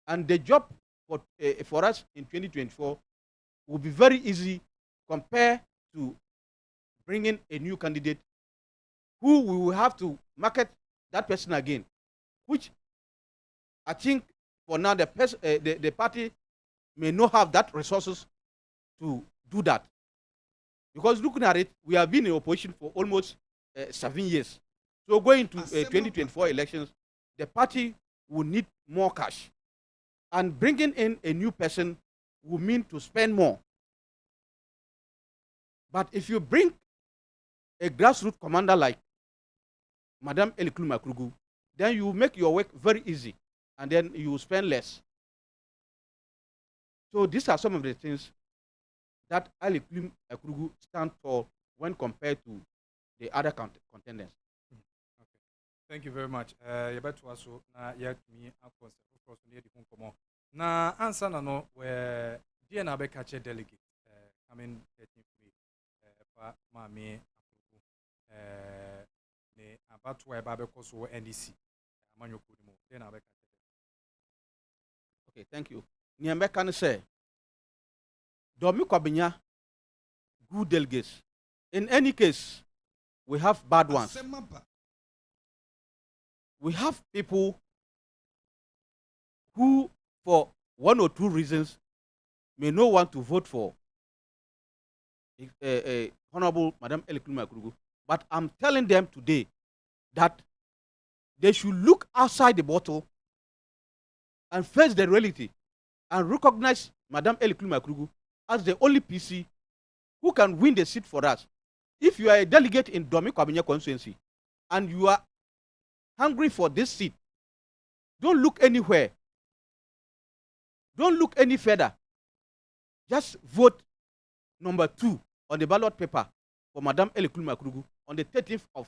And the job for us in 2024 will be very easy compared to bringing a new candidate who we will have to market that person again, which I think for now the party may not have that resources to do that. Because looking at it, we have been in opposition for almost 7 years. So going to 2024 elections, the party will need more cash. And bringing in a new person will mean to spend more. But if you bring a grassroots commander like Madam Eliklum Akrugu, then you make your work very easy, and then you will spend less. So these are some of the things that Eliklum Akrugu stand for when compared to the other contenders. Okay. Thank you very much. Yebetu aso na yet me akose for so near the home. Na answer no where dear na be catch delegate coming 13th May pa mame ne about where babe koso NDC amanyoku ni mo dear na be catch. Okay, thank you. Niambe can say Domi Kobinya good delegates. In any case, we have bad ones. Asem Aba. We have people who, for one or two reasons, may not want to vote for Honorable Madam Eliklum Akrugu. But I'm telling them today that they should look outside the bottle and face the reality and recognize Madam Eliklum Akrugu as the only PC who can win the seat for us. If you are a delegate in Domi Kwabinya constituency and you are hungry for this seat, don't look anywhere. Don't look any further. Just vote number 2 on the ballot paper for Madam Eliklum Akrugu on the 13th of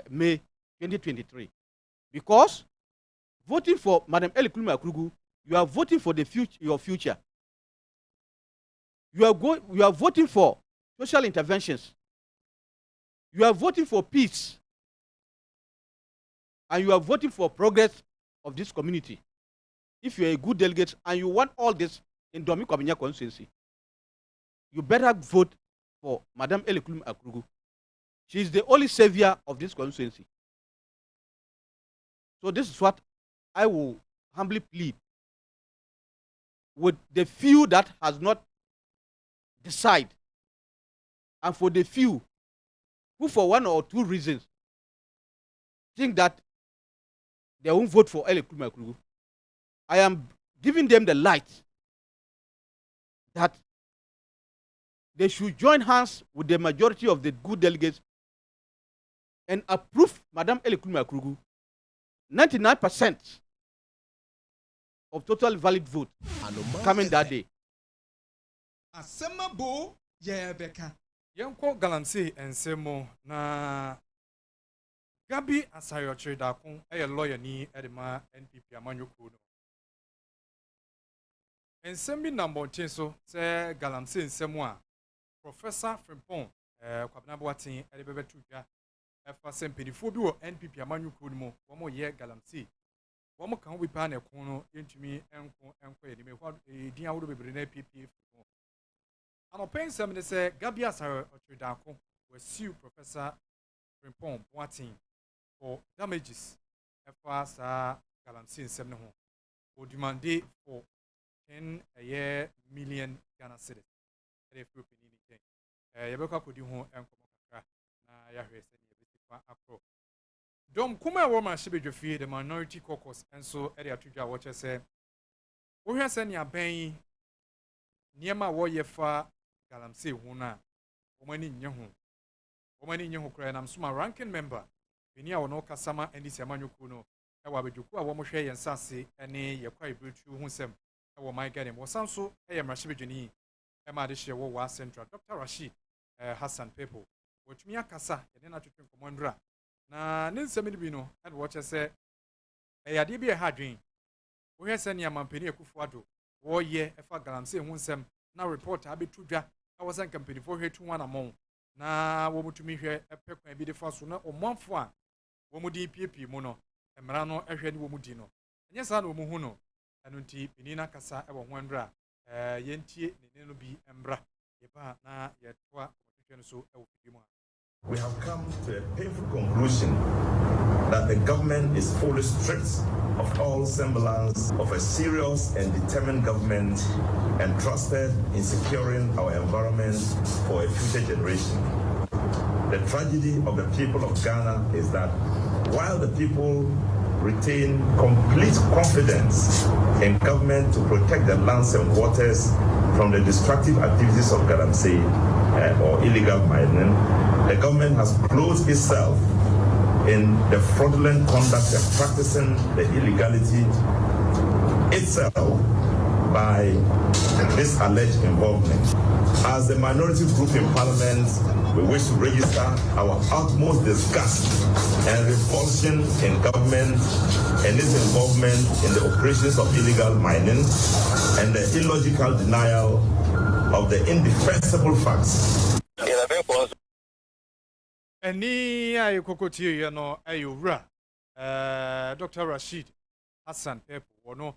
May 2023. Because voting for Madam Eliklum Akrugu, you are voting for the your future. You are voting for social interventions. You are voting for peace. And you are voting for progress of this community. If you are a good delegate and you want all this in Domi Kwabinya constituency, you better vote for Madam Eliklum Akrugu. She is the only savior of this constituency. So this is what I will humbly plead with the few that has not decided, and for the few who for one or two reasons think that they won't vote for Eliklum Akrugu. I am giving them the light that they should join hands with the majority of the good delegates and approve Madam Eliklum Akrugu. 99% of total valid vote coming that day. Asem Aba yebeka. Yenko galamsey ensemo na Gabi ASARE Chidakun a lawyer ni edema NPP amanyoku no. Ensembi number 10 so say galamsey ensemo a Professor Frimpong kwabna boatin edebebe tudwa efa sempedifo bi wo NPP amanyoku no mo wo ye galamsey wo mo kan obi pa na ekon no yentumi enko ye ni me ho din awodo bebre na PPF. Anopen sem ne say Gabi ASARE Chidakun will sue Professor Frimpong boatin for damages as galamsey nsem ne ho o demanded for 10 million Ghana cedis. Ere fu penini ten yebeka kodi ho enkomo kakra na ya hwese ne yebetifa akro dom kuma wo ma shebedwofie the minority caucus enso ere atudwa wo che se wo hwese ne aban niema wo yefa galamsey ho na wo mani nye ho kra na msuma ranking member bini a wono kasama NDC amanyoku no e wa beduku a wo mo hwe yen sase ene ye kwa ibretu hu sem e wo my garden wo sanso e ye mrashibedwani e ma de hye wo wa central Dr. Rashid Hassan Pepo wo tumi akasa ye na twetwe komandra na ne nsem ni bi no e wo che se e yade bi e ha dwen wo hwe se ne amampani ekufu ado wo ye e fa galamsey hu sem na report abetudwa e wo san company for hwe tu wana mon na wo mutumi hwe epekwan bi de fa so na omanfo a wo mu di PPP mu no emra no ehwe ni wo mu di no enye sa na wo mu hu no enu nti penina kasa e wo ho ndra yentie ne no bi embra ye ba na ye toa otwetwe no so e wo fidi mu. We have come to a painful conclusion that the government is fully stripped of all semblance of a serious and determined government entrusted in securing our environment for a future generation. The tragedy of the people of Ghana is that while the people retain complete confidence in government to protect the lands and waters from the destructive activities of galamsey or illegal mining. The government has clothed itself in the fraudulent conduct and practicing the illegality itself by this alleged involvement. As the minority group in Parliament, we wish to register our utmost disgust and repulsion in government and its involvement in the operations of illegal mining and the illogical denial of the indefensible facts. Any I kokoti you know ayura Dr. Rashid Hassan Pep wono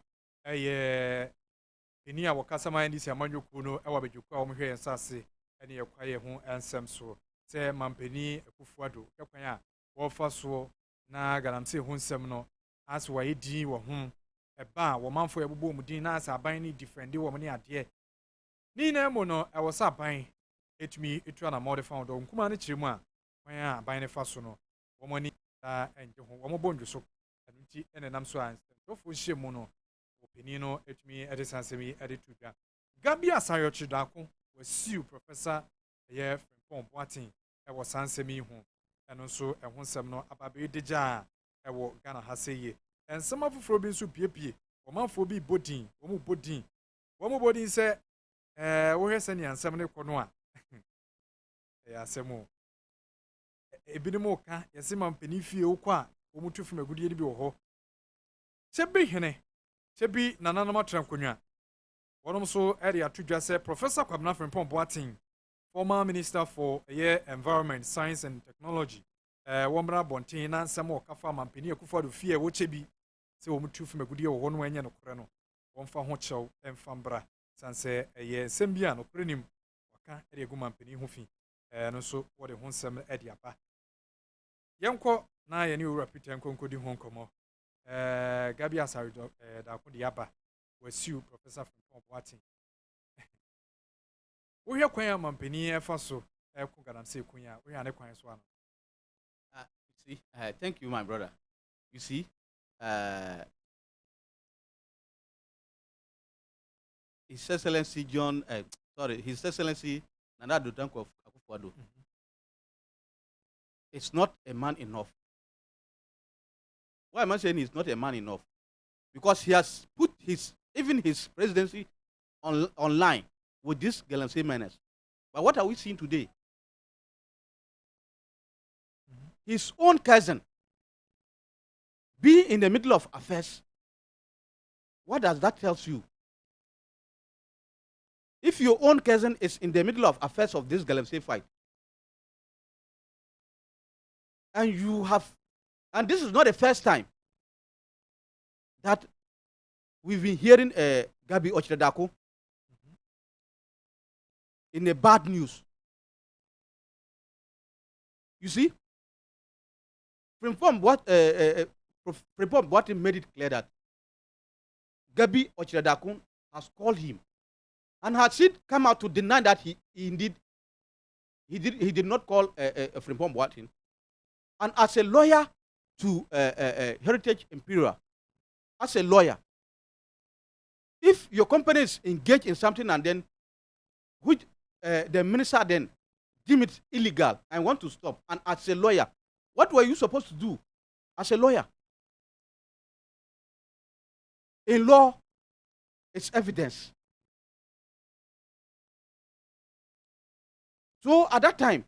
Eni a wakasa ma ndi sia manyoku no ewa bejuku a omhwe ensase ene yekwaye ho ensem so se mampeni ekufuado kekwan a wofa so na galamse ho nsem no aso wa yedi wo ho eba wo manfo yebobom din na asa aban ni defend wo ne ade ni na mo no ewo sa aban etumi etua na mode found o nkuma ne chiremu a kwan a aban ne fa so no wo mani ta enje ho wo mo bondwo so anti ene nam so an tofo hyemu no Penino etumi edisansemi edituga Gabi ASARE chidako wasiu professor ye Frimpong Boatin ewo sansemi hu eno so ehun nsem no ababe deja ewo Ghana ha seye ensema foforo bi nso piepie omanfo bi bodin wo bodin se wo hwese ne ansem ne kono a asemo ebinimo ka yesema mpani fie wo kwa wo mutufu magudie ni bi wo ho sebe hene Sebi nananama trankonwa. Wonom so area tudwa se Professor Kwabena Frimpong Boatin, former Minister for Environment, Science and Technology. Womra bontin na nsem okafa mampeni akufado fie wo chebi se wo mutu fumagudie wo hono anya no kore no. Womfa ho chew emfambra sanse sembia no kore nim waka area gu mampeni ho fi. No so wo de ho nsem ade aba. Yenko na ye ni owura Peter nkonkodi ho nkomo. Gabi ASARE da kundi aba wasiu Professor Frimpong Boatin wo hwe kwan mampeni efa so ku galamse kunya wo hwe ne kwan so ano you see thank you my brother. You see His Excellency His Excellency Nana Dodanko Akufo-Addo is not a man enough. Why am I saying he's not a man enough? Because he has put even his presidency online with this galamsey miners. But what are we seeing today? His own cousin being in the middle of affairs. What does that tell you? If your own cousin is in the middle of affairs of this galamsey fight, and this is not the first time that we've been hearing Gabi Ochredako in a bad news. You see, Frimpong Boatin made it clear that Gabi Ochredako has called him and has come out to deny that he did not call Frimpong Boatin. And as a lawyer to Heritage Imperial, as a lawyer, if your company is engaged in something and then which the minister then deem it illegal and want to stop, and as a lawyer, what were you supposed to do as a lawyer? In law, it's evidence. So at that time,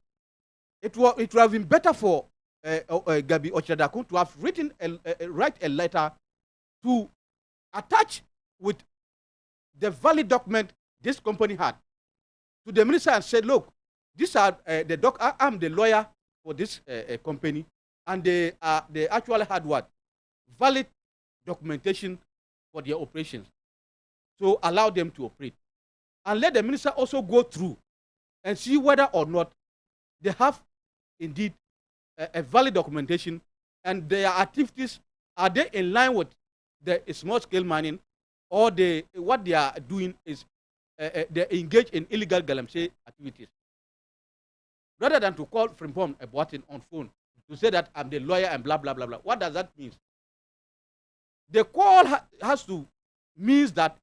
it would have been better for Gabi Ochredako to have write a letter to attach with the valid document this company had to the minister and said, look, these are I'm the lawyer for this company, and they actually had what? Valid documentation for their operations. So allow them to operate. And let the minister also go through and see whether or not they have indeed a valid documentation, and their activities, are they in line with the small scale mining, or what they are doing is they engage in illegal galamsey activities. Rather than to call Frimpong Boatin on phone to say that I'm the lawyer and blah blah blah blah. What does that mean? the call has to means that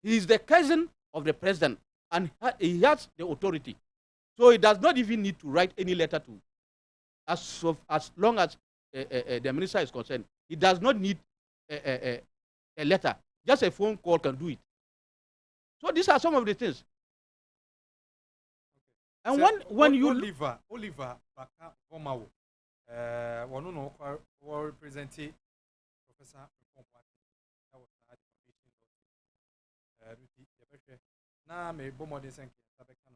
he is the cousin of the president and he has the authority. So he does not even need to write any letter to, as long as the minister is concerned. He does not need a letter. Just a phone call can do it. So these are some of the things. And so when you Oliver Baka Omao, one no represent Professor na me bomo de senke sabeka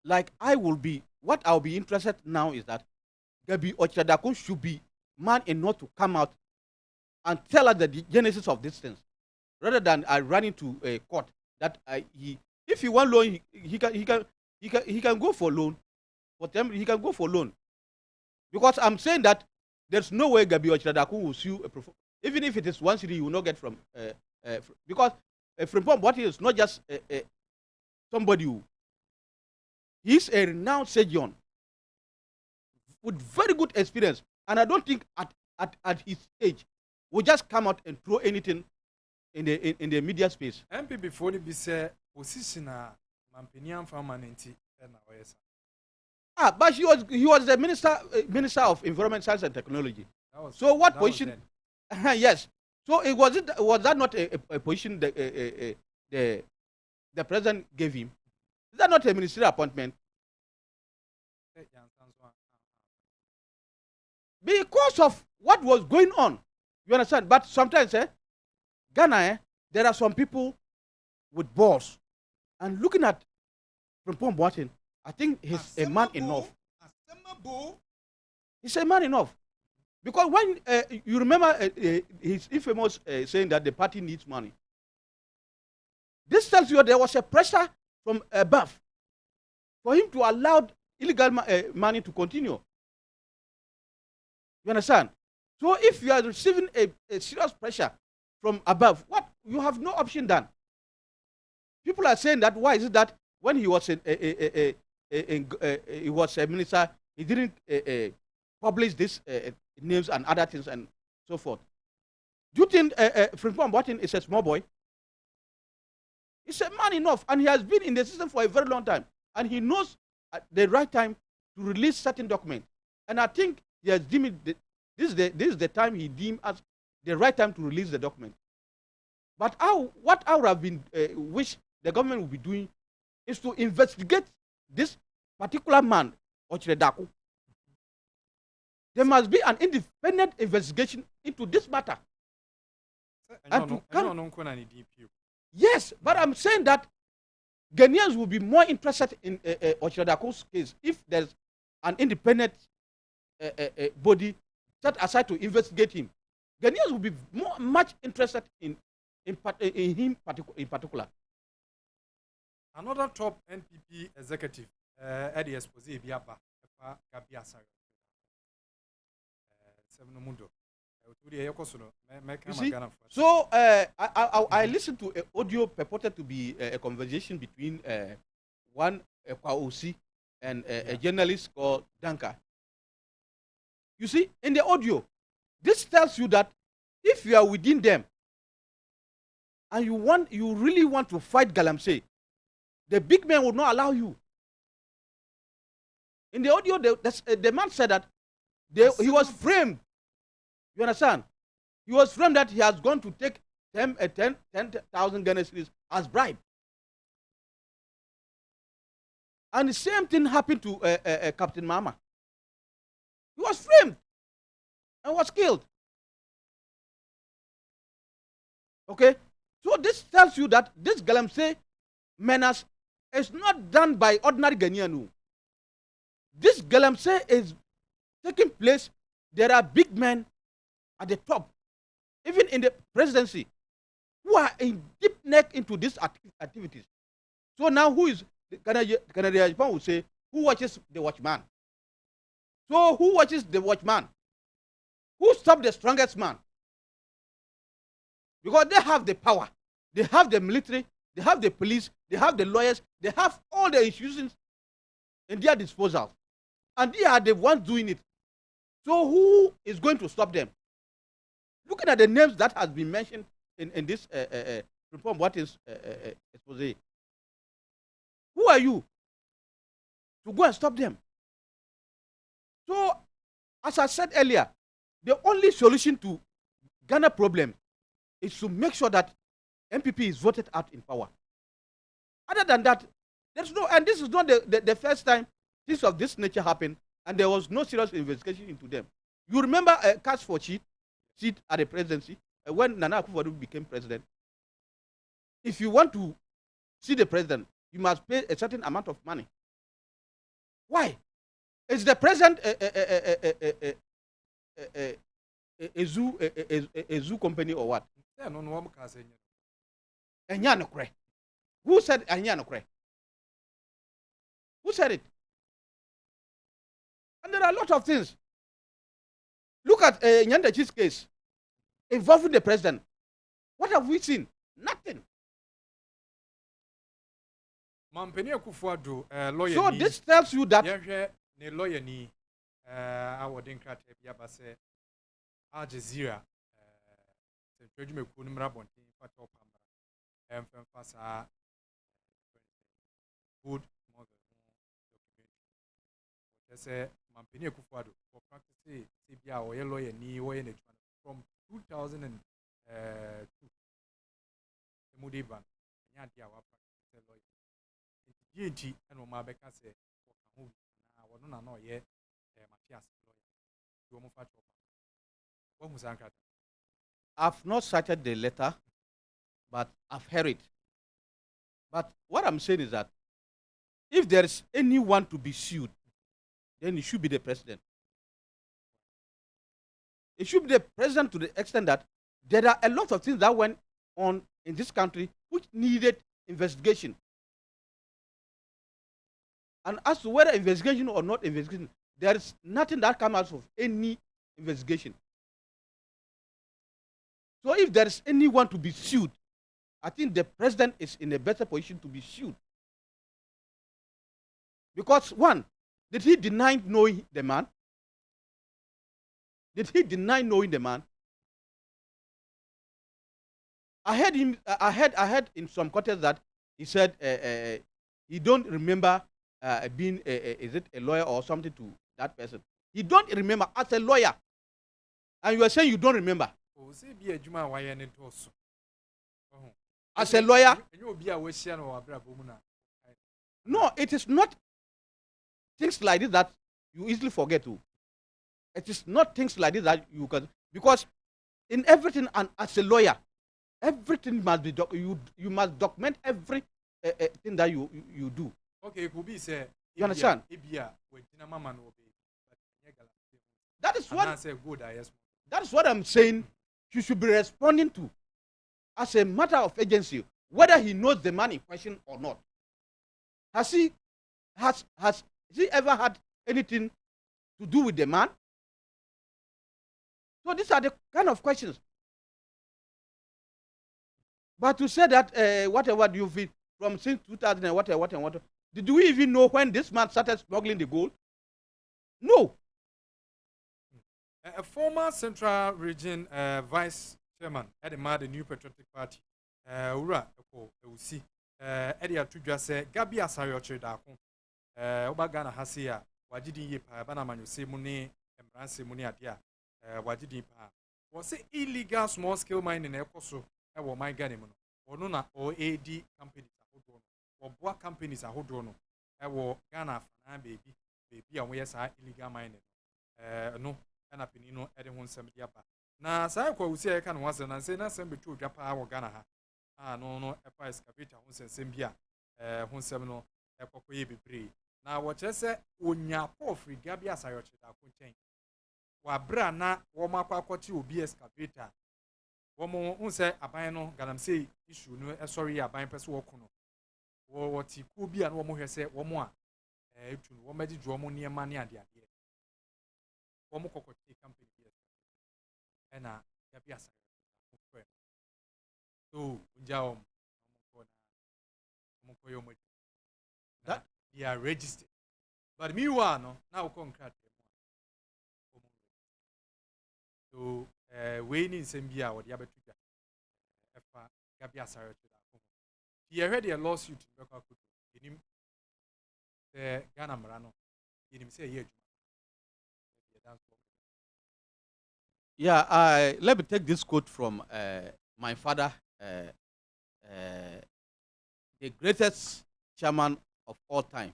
like I will be, what I'll be interested now is that Gabi Ochadakun should be man enough to come out and tell us the genesis of these things, rather than running to a court. That if he want loan, he can go for loan. For them, he can go for loan, because I'm saying that there's no way Gabi Ochadakun will sue even if it is 1 city, you will not get from because Frimpong Boateng is not just somebody who. He's a renowned surgeon with very good experience, and I don't think at his age will just come out and throw anything in the media space. MP before the say position Mampinian permanent but he was the minister of Environment, Science and Technology. So what position? Yes. So was that not a position the president gave him? Is that not a ministerial appointment? Because of what was going on, you understand? But sometimes, Ghana, there are some people with balls, and looking at Frimpong Boateng, I think he's a man enough. He's a man enough. Because when you remember his infamous saying that the party needs money, this tells you there was a pressure from above for him to allow illegal money to continue. You understand? So if you are receiving a serious pressure from above, what you have no option then. People are saying that why is it that when he was he was a minister, he didn't publish this names and other things and so forth. Do you think Frimpong Boateng is a small boy? He's a man enough, and he has been in the system for a very long time, and he knows at the right time to release certain documents. And I think he has deemed this is the time he deemed as the right time to release the document. But what I would have been wish the government would be doing is to investigate this particular man, Ochredako. There must be an independent investigation into this matter. Yes, but I'm saying that Ghanaians will be more interested in Ochredako's case if there's an independent body set aside to investigate him. Ghanaians will be much interested in him in particular. Another top NPP executive, Eddie Esposé Biaba, Gabi ASARE. You see? So I listened to an audio purported to be a conversation between one Kwaosi and a journalist called Danka. You see, in the audio, this tells you that if you are within them and you really want to fight Galamsey, the big man will not allow you. In the audio, the man said that he was framed. You understand? He was framed that he has gone to take 10,000 Ghana cedis as bribe. And the same thing happened to Captain Mama. He was framed and was killed. Okay? So this tells you that this Galamsey menace is not done by ordinary Ghanaian. This Galamsey is taking place. There are big men at the top, even in the presidency, who are in deep neck into these activities. So now who is, Canada Japan will say, who watches the watchman? So who watches the watchman? Who stopped the strongest man? Because they have the power. They have the military, they have the police, they have the lawyers, they have all the institutions in their disposal. And they are the ones doing it. So who is going to stop them? Looking at the names that has been mentioned in this reform, what is expose? Who are you to go and stop them? So, as I said earlier, the only solution to Ghana problem is to make sure that MPP is voted out in power. Other than that, there's no, and this is not the first time things of this nature happened, and there was no serious investigation into them. You remember cash for seat at the presidency when Nana Akufo-Addo became president. If you want to see the president, you must pay a certain amount of money. Why? Is the president a zoo company or what? Who said Anyanokre? Who said it? And there are a lot of things. Look at Nyandachi's case involving the president. What have we seen? Nothing. So this tells you that lawyer ni awodin krate bia ba se Al Jazeera twadwume ku no mra bonten fata opambra emfasa good model document say Mampeni Akufo-Addo for practice bia o ye lawyer ni wo ye na from 2002 emudiban nya dia wa practice lawyer yenti eno ma beka se wo na wono na no ye Matias lawyer you mo fata I've not cited the letter, but I've heard it. But what I'm saying is that if there is anyone to be sued, then it should be the president. It should be the president to the extent that there are a lot of things that went on in this country which needed investigation. And as to whether investigation or not investigation, there is nothing that comes out of any investigation. So if there is anyone to be sued, I think the president is in a better position to be sued. Because one, did he deny knowing the man? Did he deny knowing the man? I heard him. I heard in some quarters that he said he don't remember being is it a lawyer or something to that person. He don't remember as a lawyer, and you are saying you don't remember. As a lawyer, no, it is not things like this that you easily forget to. It is not things like this that you can, because in everything, and as a lawyer, everything must be you must document every thing that you do. Okay, could be say you understand? That is what that is what I'm saying. You should be responding to as a matter of agency, whether he knows the man in question or not. Has he ever had anything to do with the man? So these are the kind of questions. But to say that whatever you feel from since 2000 and whatever, did we even know when this man started smuggling the gold? No. A former Central Region Vice Chairman at the New Patriotic Party, Ura Usi, Edia Tudja say, Gabi ASARE Chedako, Obagana Hasia, Wajidi Yipa, Banaman, Simone, and Bransi Muniatia, Wajidi Pa. Was it illegal small scale mining in Ecoso, or my Ganimon, or Nuna, or AD companies, or Boa companies are Hodono, or Ghana, baby, and we are illegal mining. No. Na pinino ede ho nsem dia ba na sai kwa usi e kan wase na sei na nsem betu dwa pa wo Ghana ha no e pa excavator ho nsem bia ho nsem no e kokoye bebre na wo chese onya po free gabi ASARE cheda ko chen wa bra na wo makwa kwoti obi excavator wo mo unse aban no ganam sei issue no e sorry aban pese wo kono wo ti ku bia no wo mo hwese wo mo a etu no wo magi dwo mo niema ne ade ade Omo kokoti company ena gabi ASARE so unja that they are registered but meanwhile no now concrete so we need some bia or the abetu efa gabi asare to that you heard a lawsuit because him the Ghana Marano him say yeah. Yeah, let me take this quote from my father, the greatest chairman of all time,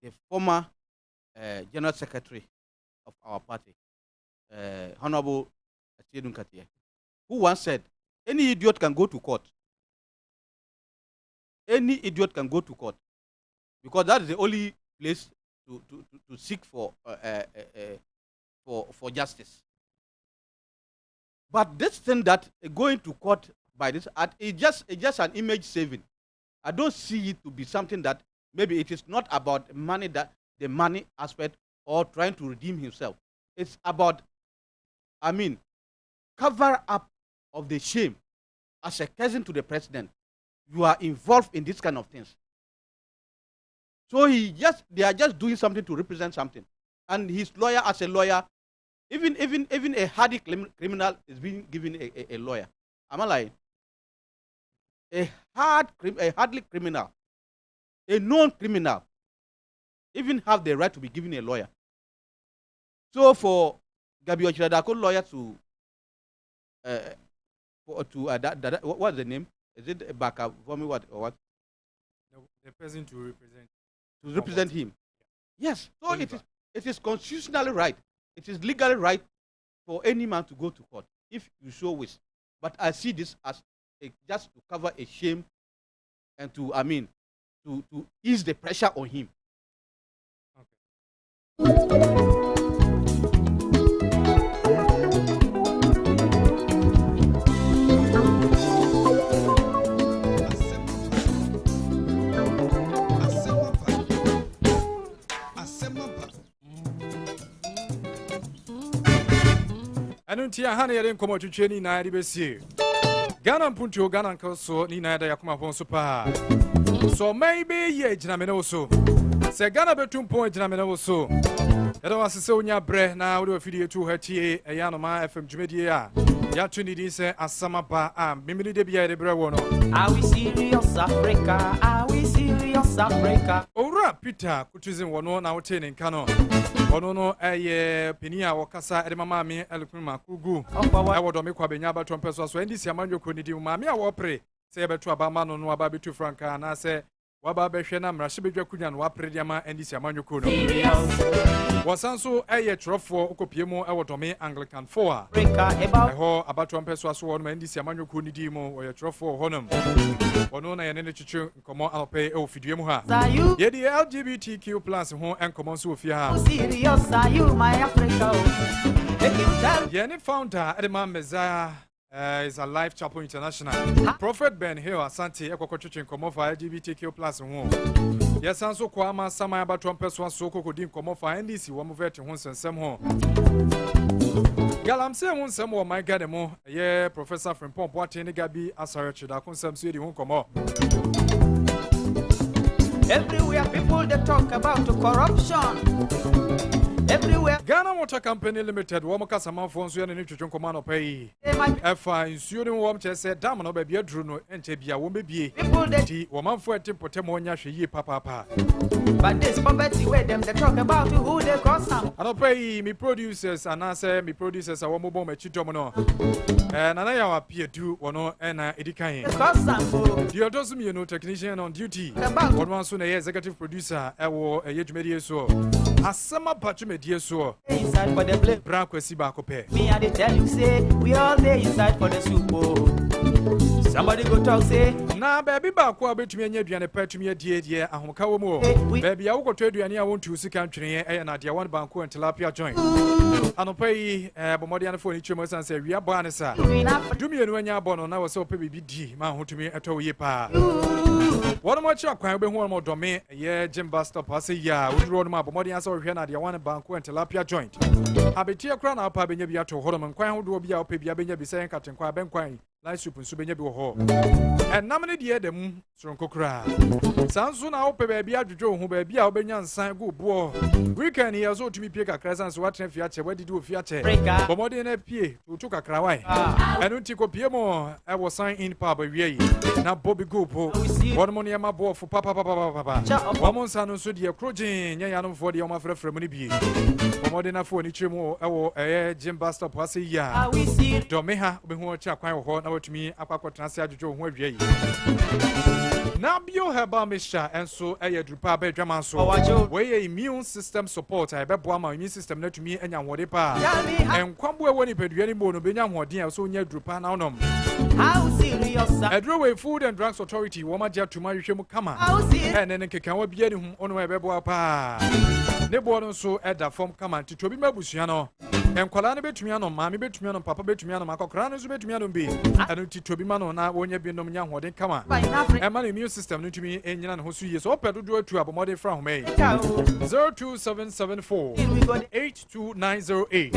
the former general secretary of our party, Honorable Atiedun Katie, who once said, any idiot can go to court. Any idiot can go to court because that is the only place to seek for justice. But this thing that going to court by this act is just an image saving. I don't see it to be something that maybe it is not about money, that the money aspect or trying to redeem himself. It's about, cover up of the shame. As a cousin to the president, you are involved in this kind of things. So they are just doing something to represent something. And his lawyer, as a lawyer, even a hardy criminal is being given a lawyer. Am I lying? A hardly criminal, a known criminal, even have the right to be given a lawyer. So for Gabi Ochiradako lawyer to what's the name? Is it Baka for me? What or what? The person to represent him. Yes. So it is constitutionally right. It is legally right for any man to go to court if you so wish. But I see this as just to cover a shame and to ease the pressure on him. Okay. Anu tia hana yɛde nkɔmɔ twetwe ni na yɛde bɛsie Ghana mpuntuo Ghana nkaso ni na yɛda yakoma pon so pa so mai be ye gyina me ne wo so sɛ Ghana betu mpon gyina me ne wo so yɛda wasese onya brɛ na wo de ofidie tu ha tie ɛyɛ Anomaa FM dwumadie a yɛato ni din sɛ Asem Aba a mimini de bia yɛde brɛ wo no Are we serious Africa? Are we serious Africa? Owura Peter kutuzin wono na wote ne nka no ono no peni a wokasa ede mama me Elukuma Kugu ewo do me kwa benya abato mpeso so ndisi amanyo konidi mama a wopre se yebeto abama no no aba betu franka na se waba behwe na mrahye bedwa kunya no wapre de ma ndisi amanyo kono wasanso trofo okopie mu ewo do me Anglican 4 eho abato mpeso so wono ndisi amanyo konidi mu oye trofo honom ono na yene chichu nkomo alpe ofidue mu ha yedi LGBTQ+ ho enkomo so ofia ha Serious are you my Africa? yene founder Edema Messiah is a Life Chapel International. Prophet Ben Hill Asante ekokotwetwe nkomo for LGBTQ+ ho yes anso kwa ma sama abato mpeso so kokodi nkomo for NDC wo mo vet ho nsensem ho galamse ho nsem wo my god mo ye Professor Frimpong Boateng Gabi ASARE da konsem so yedi ho nkomo Everywhere people they talk about corruption. Everywhere Ghana Water Company Limited wo mo kasa manfo nso ye ne twetwe nkomo no pay efa nsuo ne wo mche se dam no ba bia duru no enche bia wo mebie di wo manfo etimpote mo nya hwe yi papa but this poverty where them they talk about who they cause some ano pay me producers anase me producers a wo mo bom achidom no na ya wa pie du wono na edikan di odosu me no technician on duty wono anso na ye executive producer ewo yedwumedie so Asem Aba dwumedie so inside for the blame bra kwasi ba kope me I dey tell you say we all dey inside for the soup somebody go talk say na baby ba ko abetumi anya aduane pa atumi adie ahomka wo mu baby a wokoto aduane a wontu sika ntwene na de one banko and tilapia joint anopa yi bomodi an phone chimo san say wi abo anesa dumi enu anya abo no na wo se ope bibi di ma hotumi eto ye pa One more chap can be one more domain, yeah, Jim Buster Passy, yeah, we road my body answer here at the one banco and tilapia joint. I be tear crown up, I be to Holman, Quine would be our baby, I be saying Captain Quaben Quine, light soup nso benya bi wo ho enam ne de dem soronko kra sanso na wo pe ba bia adwodwo ho ba bia wo benya nsan go bo weekend here so tumi pie kakra sanso watena fia che wadidi wo fia che bomode na pie to kakra wai enu ti ko pie mo e wo sign in pa ba wie na Bobby go po won mo ne ma bo fo papa wo mo nsan no so de krojin nya ya no fo de o ma frefre mo ne bie bomode na fo ni chemu e wo Jim Basta Pase ya do me ha obehu cha kwan wo ho na watumi akwakotena se adwodwo ho awie yi na bio heba misha enso drupa ba dwaman so we immune system support I be boa ma immune system na tumi anya hode pa enkwambo ewo ni pedua ni bo no benya hoden so nya drupa na onom how serious Edrowe Food and Drugs Authority woma ja tuma hwehwem kama ene kekan wa bia ni hu ono e be boa pa ne bo no so eda form kama titobi mabusua no enkwala ne betumi anom maame betumi anom papa betumi anom akokra no so betumi anom bi eno titobi ma no na wonya bi nom nya hoden kama e ma immune system no tumi enyina ne ho so yeso opedodo atu abomode fra home 02774 82908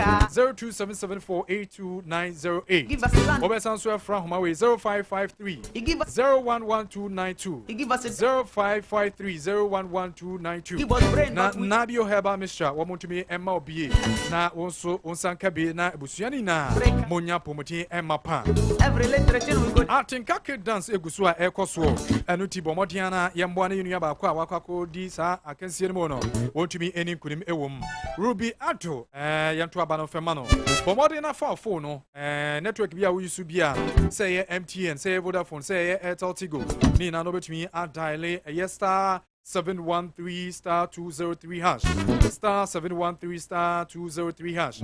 02774 obesanso fra home we 0553 011292 0553 011292 na nabio heba misha womutumi emma obie na wonso onsanka be na ebusuani na monya pomoti emma pa every literature we go atinka kid dance egusu a ekoso enu ti bomodian na yemboa na yenu ba kwa wakwako di sa akansie no no wotumi eni kunim ewom Ruby Ato yanto aba no fema no bomodian na fa phone no network bia wo yusu bia say MTN say Vodafone say Airtel Tigo ni na no betumi a dial star 713 star 203 hash star 713 star 203 hash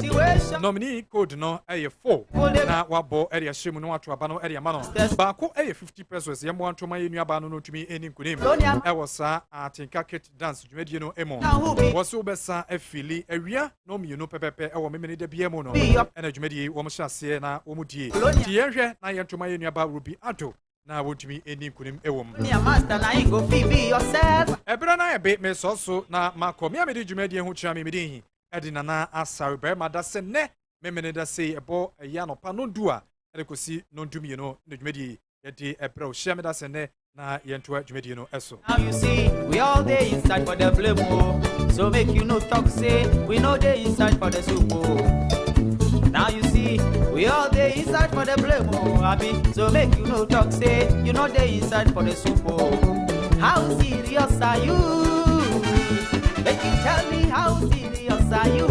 nominee code no aye 4 na wabo area shemu no ato aba no area ma no ba ko aye 50 pesos yemo anto ma yenu aba no tumi eni nkunim e wosa atinka kit dance dwedie no emo woso besa afili awia no mienu pepepe e wo memene de bia mu no ena dwedie wo mo hyase na wo mu die ti yenhwe na yento ma yenu aba Ruby Ato na wotumi eni kunim ewom ya master na you go be yourself ebra na ebe me so na makomi amedi dwumadi hu kira me medin edina na asare BARIMA da se ne memene da se ebo ya no pa no dua elekosi no ndumie no dwumadi yedi ebra o shia me da se ne na yento dwumadi no eso now you see we all day inside for the blame so make you no talk say we know dey inside for the soup now you see we all day inside for the blame abi so make you no talk say you know dey inside for the soup how serious are you make you tell me how serious are you